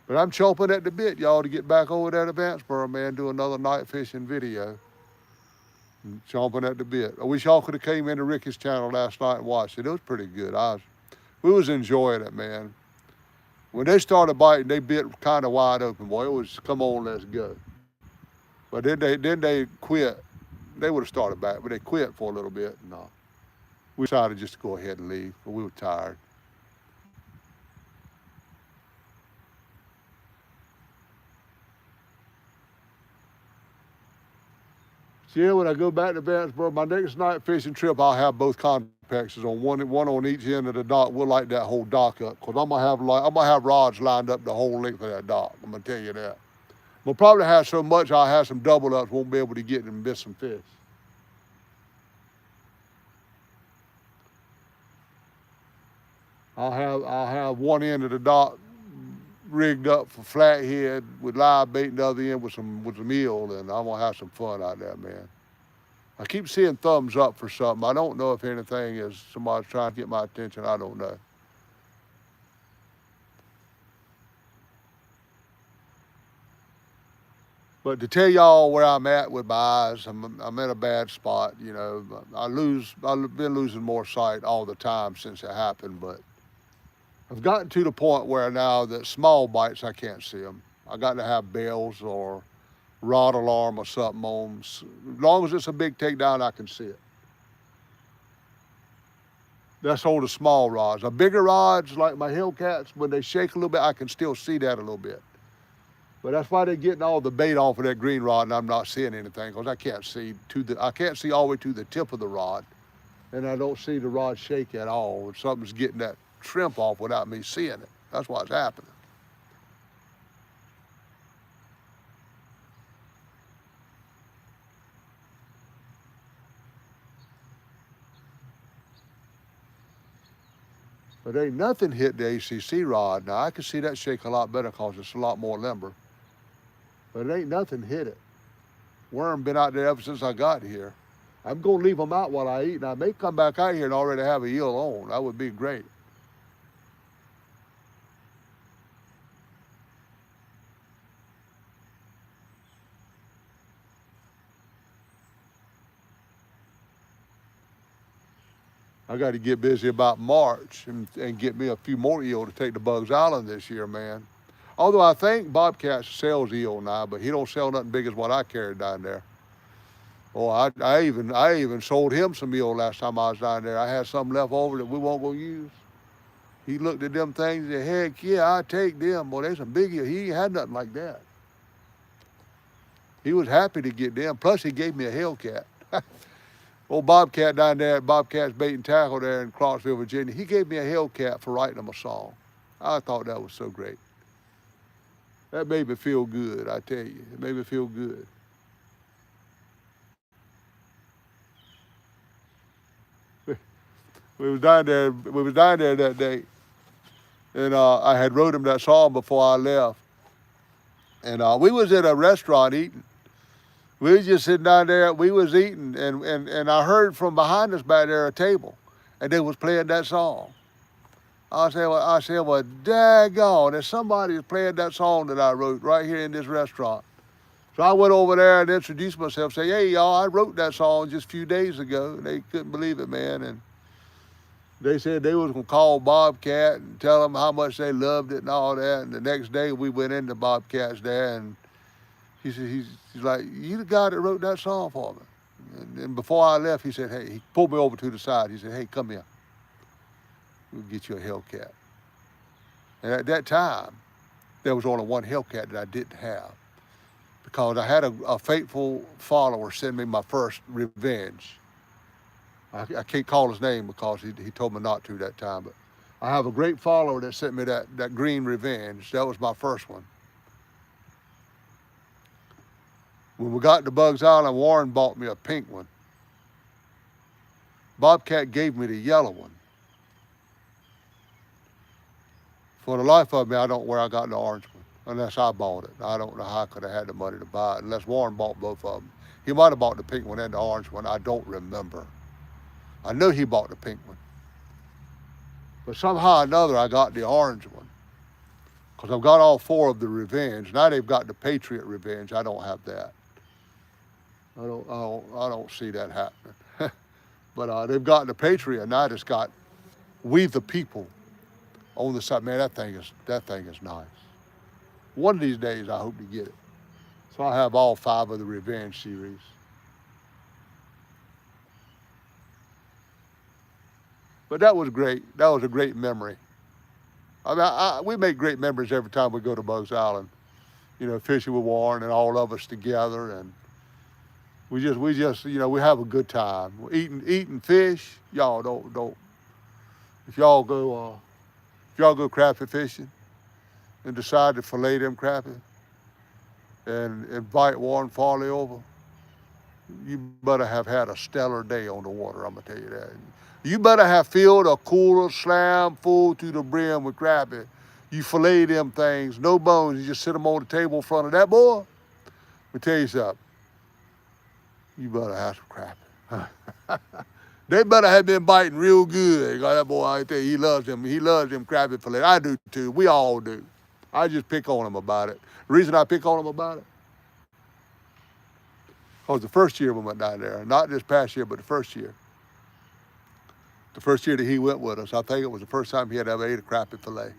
But I'm chomping at the bit, y'all, to get back over there to Vanceburg, man, do another night fishing video. I'm chomping at the bit. I wish y'all could have came into Ricky's channel last night and watched it. It was pretty good. We was enjoying it, man. When they started biting, they bit kind of wide open, boy. It was, come on, let's go. But then they quit. They would have started back, but they quit for a little bit. No, we decided just to go ahead and leave, but we were tired. Yeah, when I go back to Vanceburg, my next night fishing trip, I'll have both complexes on one on each end of the dock. We'll light that whole dock up because I'm gonna have rods lined up the whole length of that dock. I'm gonna tell you that. We'll probably have so much I'll have some double ups, won't be able to get and miss some fish. I'll have one end of the dock rigged up for flathead with live bait, and the other end with some eel, and I'm gonna have some fun out there, man. I keep seeing thumbs up for something. I don't know if anything is somebody's trying to get my attention. I don't know. But to tell y'all where I'm at with my eyes, I'm in a bad spot. You know, I've been losing more sight all the time since it happened, but I've gotten to the point where now that small bites, I can't see them. I got to have bells or rod alarm or something on. As long as it's a big takedown, I can see it. That's on the small rods. The bigger rods, like my Hellcats, when they shake a little bit, I can still see that a little bit. But that's why they're getting all the bait off of that green rod, and I'm not seeing anything because I can't see all the way to the tip of the rod, and I don't see the rod shake at all. And something's getting that shrimp off without me seeing it. That's what's happening. But ain't nothing hit the ACC rod. Now I can see that shake a lot better because it's a lot more limber. But it ain't nothing hit it. Worm been out there ever since I got here. I'm gonna leave them out while I eat, and I may come back out here and already have a eel on. That would be great. I got to get busy about March and get me a few more eel to take to Bugs Island this year, man. Although I think Bobcat sells eel now, but he don't sell nothing big as what I carried down there. Oh, I even sold him some eel last time I was down there. I had some left over that we won't go use. He looked at them things and said, heck yeah, I take them. Boy, there's some big eel. He ain't had nothing like that. He was happy to get them. Plus he gave me a Hellcat. Old Bobcat down there at Bobcat's Bait and Tackle there in Clarksville, Virginia, he gave me a Hellcat for writing him a song. I thought that was so great. That made me feel good, I tell you. It made me feel good. We was down there that day, and I had wrote him that song before I left. And we was at a restaurant eating. We was just sitting down there, we was eating, and I heard from behind us back there a table, and they was playing that song. I said, well, daggone, there's somebody that's playing that song that I wrote right here in this restaurant. So I went over there and introduced myself, say, hey, y'all, I wrote that song just a few days ago. And they couldn't believe it, man. And they said they was going to call Bobcat and tell them how much they loved it and all that. And the next day we went into Bobcat's there, and he said, he's like, you the guy that wrote that song for me. And before I left, he said, hey, he pulled me over to the side. He said, hey, come here. We'll get you a Hellcat. And at that time, there was only one Hellcat that I didn't have, because I had a faithful follower send me my first Revenge. I can't call his name because he told me not to that time, but I have a great follower that sent me that green Revenge. That was my first one. When we got to Bugs Island, Warren bought me a pink one. Bobcat gave me the yellow one. For the life of me, I don't know where I got the orange one, unless I bought it. I don't know how I could have had the money to buy it, unless Warren bought both of them. He might have bought the pink one and the orange one. I don't remember. I know he bought the pink one. But somehow or another, I got the orange one, because I've got all four of the Revenge. Now they've got the Patriot Revenge. I don't have that. I don't see that happening. But they've got the Patriot, and I just got We the People on the side. Man, that thing is nice. One of these days, I hope to get it. So I have all 5 of the Revenge series. But that was great. That was a great memory. I mean, we make great memories every time we go to Bugs Island. You know, fishing with Warren and all of us together, and we just, you know, we have a good time. Eating fish. Y'all don't. If y'all go crappie fishing and decide to fillet them crappie and invite Warren Farley over, you better have had a stellar day on the water, I'm going to tell you that. You better have filled a cooler slam full to the brim with crappie. You fillet them things, no bones, you just sit them on the table in front of that boy. Let me tell you something. You better have some crappie. They better have been biting real good. That boy out there, he loves them crappie fillet. I do too. We all do. I just pick on him about it. The reason I pick on him about it, because the first year we went down there, not this past year, but the first year that he went with us, I think it was the first time he had ever ate a crappie fillet.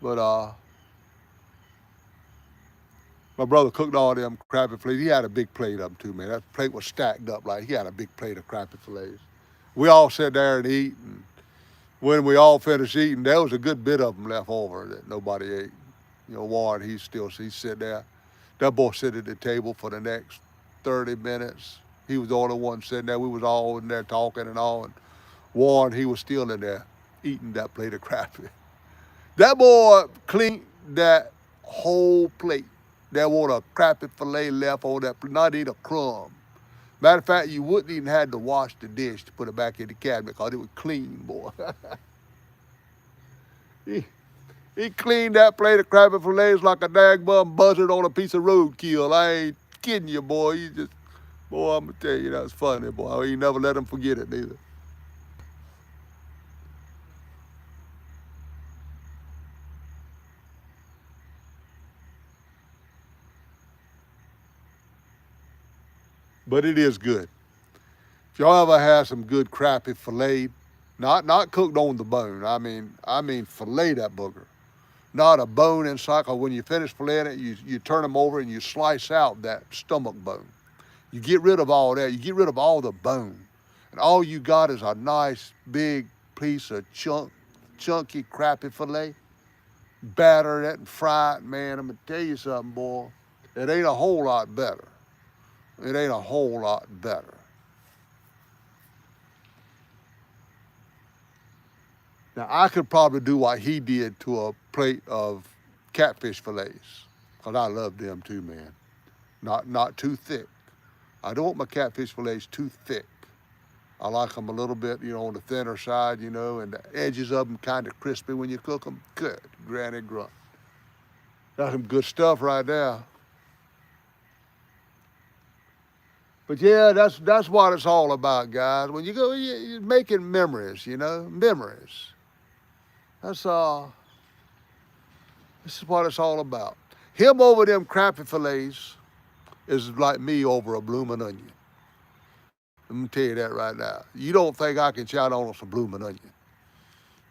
But my brother cooked all them crappie fillets. He had a big plate of them too, man. That plate was stacked up like he had a big plate of crappie fillets. We all sat there and eat, and when we all finished eating, there was a good bit of them left over that nobody ate. You know, Warren, he's sitting there. That boy sat at the table for the next 30 minutes. He was the only one sitting there. We was all in there talking and all, and Warren, he was still in there eating that plate of crappie. That boy cleaned that whole plate. There wasn't a crappie fillet left on that, not even a crumb. Matter of fact, you wouldn't even have to wash the dish to put it back in the cabinet because it was clean, boy. He cleaned that plate of crappie fillets like a dagbum buzzard on a piece of roadkill. I ain't kidding you, boy. Boy, I'm going to tell you, that's funny, boy. I ain't never let him forget it, neither. But it is good. If y'all ever had some good crappie fillet, not cooked on the bone. I mean fillet that booger. Not a bone inside, because when you finish filleting it, you turn them over and you slice out that stomach bone. You get rid of all that. You get rid of all the bone. And all you got is a nice big piece of chunky crappie fillet. Batter that and fry it, man. I'm going to tell you something, boy. It ain't a whole lot better. It ain't a whole lot better. Now, I could probably do what he did to a plate of catfish fillets, because I love them too, man. Not too thick. I don't want my catfish fillets too thick. I like them a little bit, on the thinner side, and the edges of them kind of crispy when you cook them. Good, granny grunt. That's some good stuff right there. But yeah, that's what it's all about, guys. When you go, you're making memories, memories. That's This is what it's all about. Him over them crappy fillets is like me over a blooming onion. Let me tell you that right now. You don't think I can chow on some blooming onion?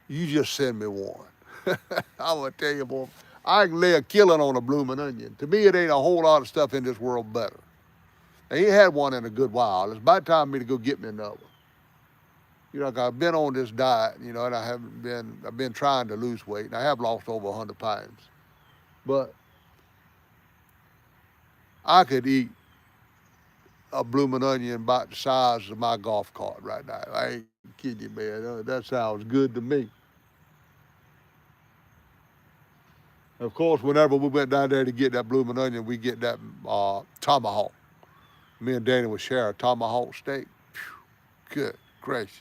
You just send me one. I'm gonna tell you, boy, I can lay a killing on a blooming onion. To me, it ain't a whole lot of stuff in this world better. I ain't had one in a good while. It's about time for me to go get me another. I've been on this diet, and I've been trying to lose weight, and I have lost over 100 pounds. But I could eat a blooming onion about the size of my golf cart right now. I ain't kidding you, man. That sounds good to me. Of course, whenever we went down there to get that blooming onion, we get that tomahawk. Me and Danny would share a tomahawk steak. Phew, good gracious.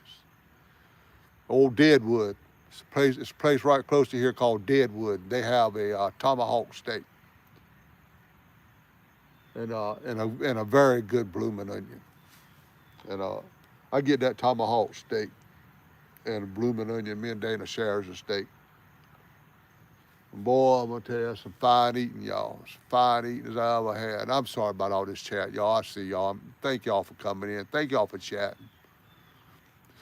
Old Deadwood. It's a place right close to here called Deadwood. They have a tomahawk steak and a very good blooming onion. And I get that tomahawk steak and a blooming onion. Me and Dana shares a steak. And boy, I'm gonna tell you, that's some fine eating, y'all. Some fine eating as I ever had. And I'm sorry about all this chat, y'all. I see y'all. Thank y'all for coming in. Thank y'all for chatting.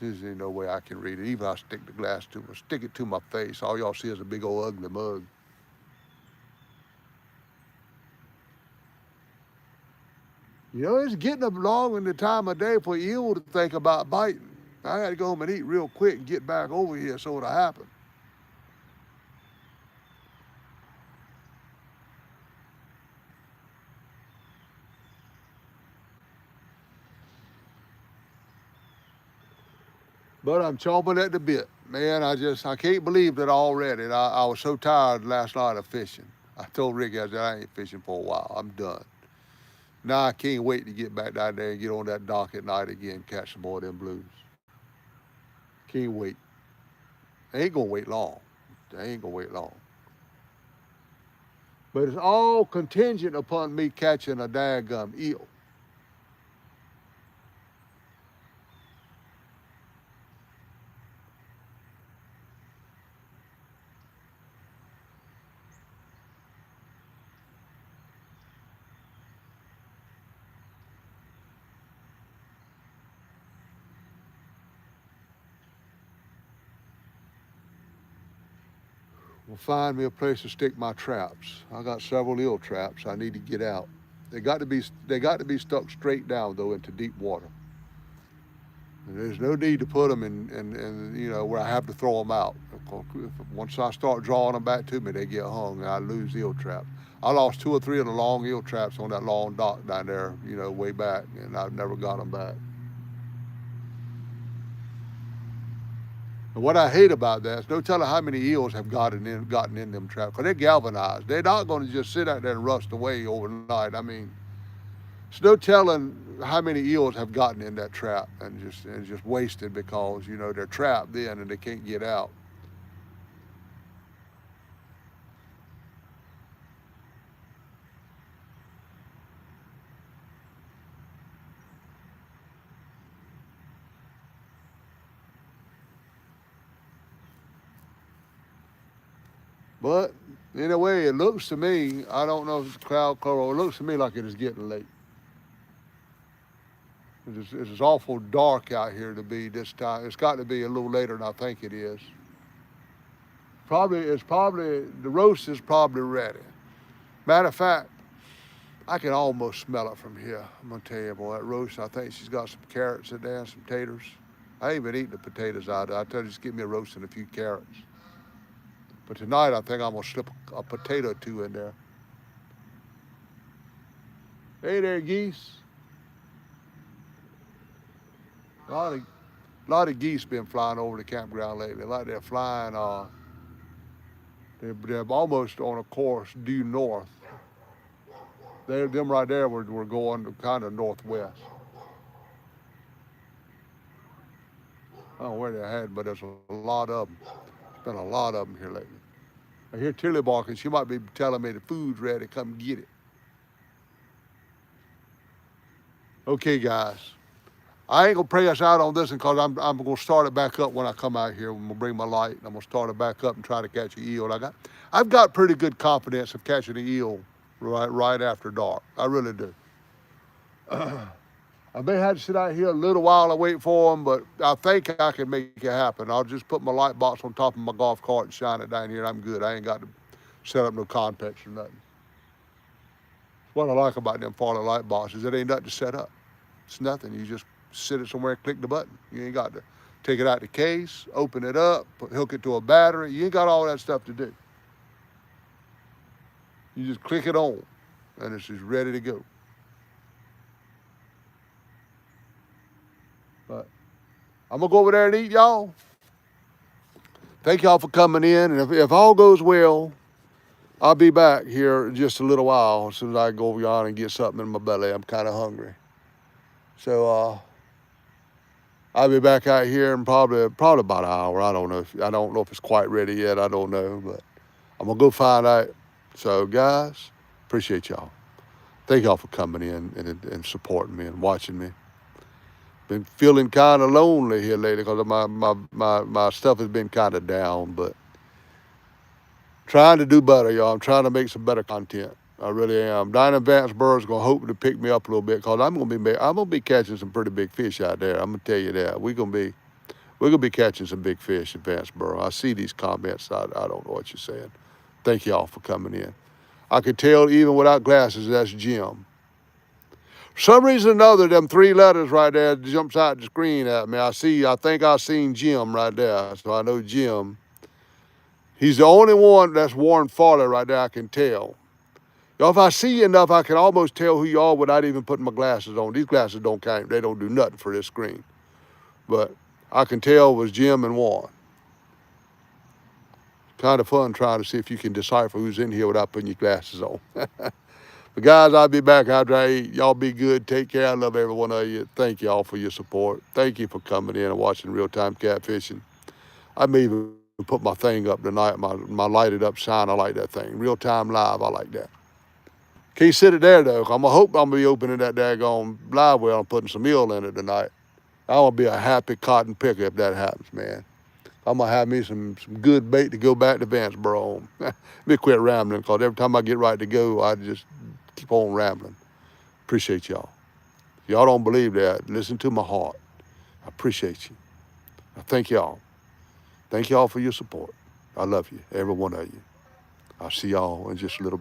There's no way I can read it. Even if I stick it to my face, all y'all see is a big old ugly mug. It's getting along in the time of day for eel to think about biting. I got to go home and eat real quick and get back over here so it'll happen. But I'm chomping at the bit. Man, I can't believe that already. I was so tired last night of fishing. I told Ricky, I said, I ain't fishing for a while. I'm done. Now I can't wait to get back down there and get on that dock at night again, catch some more of them blues. Can't wait. I ain't gonna wait long. But it's all contingent upon me catching a daggum eel. Well, find me a place to stick my traps. I got several eel traps I need to get out. They got to be stuck straight down though into deep water. And there's no need to put them in where I have to throw them out. Once I start drawing them back to me, they get hung and I lose eel traps. I lost 2 or 3 of the long eel traps on that long dock down there, way back, and I've never got them back. And what I hate about that is no telling how many eels have gotten in them traps, because they're galvanized. They're not going to just sit out there and rust away overnight. I mean, there's no telling how many eels have gotten in that trap and just wasted because they're trapped then and they can't get out. But in a way, it looks to me, I don't know if it's cloud cover, it looks to me like it is getting late. It's awful dark out here to be this time. It's got to be a little later than I think it is. The roast is probably ready. Matter of fact, I can almost smell it from here. I'm gonna tell you, boy, that roast, I think she's got some carrots in there, some taters. I ain't even eating the potatoes out of it. I tell you, just give me a roast and a few carrots. But tonight, I think I'm gonna slip a potato or 2 in there. Hey there, geese. lot of geese been flying over the campground lately. Like they're flying, they're almost on a course due north. Them right there were going kind of northwest. I don't know where they're headed, but there's a lot of them. There's been a lot of them here lately. I hear Tilly barking. She might be telling me the food's ready. Come get it. Okay, guys. I ain't gonna pray us out on this one because I'm gonna start it back up when I come out here. I'm gonna bring my light and I'm gonna start it back up and try to catch an eel. I've got pretty good confidence of catching an eel right after dark. I really do. I may have to sit out here a little while and wait for them, but I think I can make it happen. I'll just put my light box on top of my golf cart and shine it down here, and I'm good. I ain't got to set up no context or nothing. What I like about them Farley light boxes, it ain't nothing to set up. It's nothing. You just sit it somewhere and click the button. You ain't got to take it out the case, open it up, hook it to a battery. You ain't got all that stuff to do. You just click it on, and it's just ready to go. But I'm gonna go over there and eat, y'all. Thank y'all for coming in, and if all goes well, I'll be back here in just a little while as soon as I go over yonder and get something in my belly. I'm kind of hungry, so I'll be back out here in probably about an hour. I don't know if it's quite ready yet. I don't know, but I'm gonna go find out. So guys, appreciate y'all. Thank y'all for coming in and supporting me and watching me. Been feeling kind of lonely here lately because my stuff has been kind of down, but trying to do better, y'all. I'm trying to make some better content. I really am. Down in Vanceburg is gonna hope to pick me up a little bit because I'm gonna be catching some pretty big fish out there. I'm gonna tell you that. We're gonna be catching some big fish in Vanceburg. I see these comments. I don't know what you're saying. Thank y'all for coming in. I could tell even without glasses that's Jim. For some reason or another, them 3 letters right there jumps out the screen at me. I think I seen Jim right there. So I know Jim. He's the only one that's Warren Farley right there, I can tell. Y'all, if I see you enough, I can almost tell who you are without even putting my glasses on. These glasses don't count. They don't do nothing for this screen. But I can tell it was Jim and Warren. Kind of fun trying to see if you can decipher who's in here without putting your glasses on. But guys, I'll be back after I eat. Y'all be good. Take care. I love every one of you. Thank y'all for your support. Thank you for coming in and watching Real-Time Catfishing. I may even put my thing up tonight, my lighted up sign. I like that thing. Real-Time Live, I like that. Can't sit it there, though. I'm going to hope I'm going to be opening that daggone live well and putting some eel in it tonight. I want to be a happy cotton picker if that happens, man. I'm going to have me some good bait to go back to Vanceburg on. Let me quit rambling, because every time I get ready to go, I just keep on rambling. Appreciate y'all. If y'all don't believe that, listen to my heart. I appreciate you. I thank y'all. Thank y'all for your support. I love you, every one of you. I'll see y'all in just a little bit.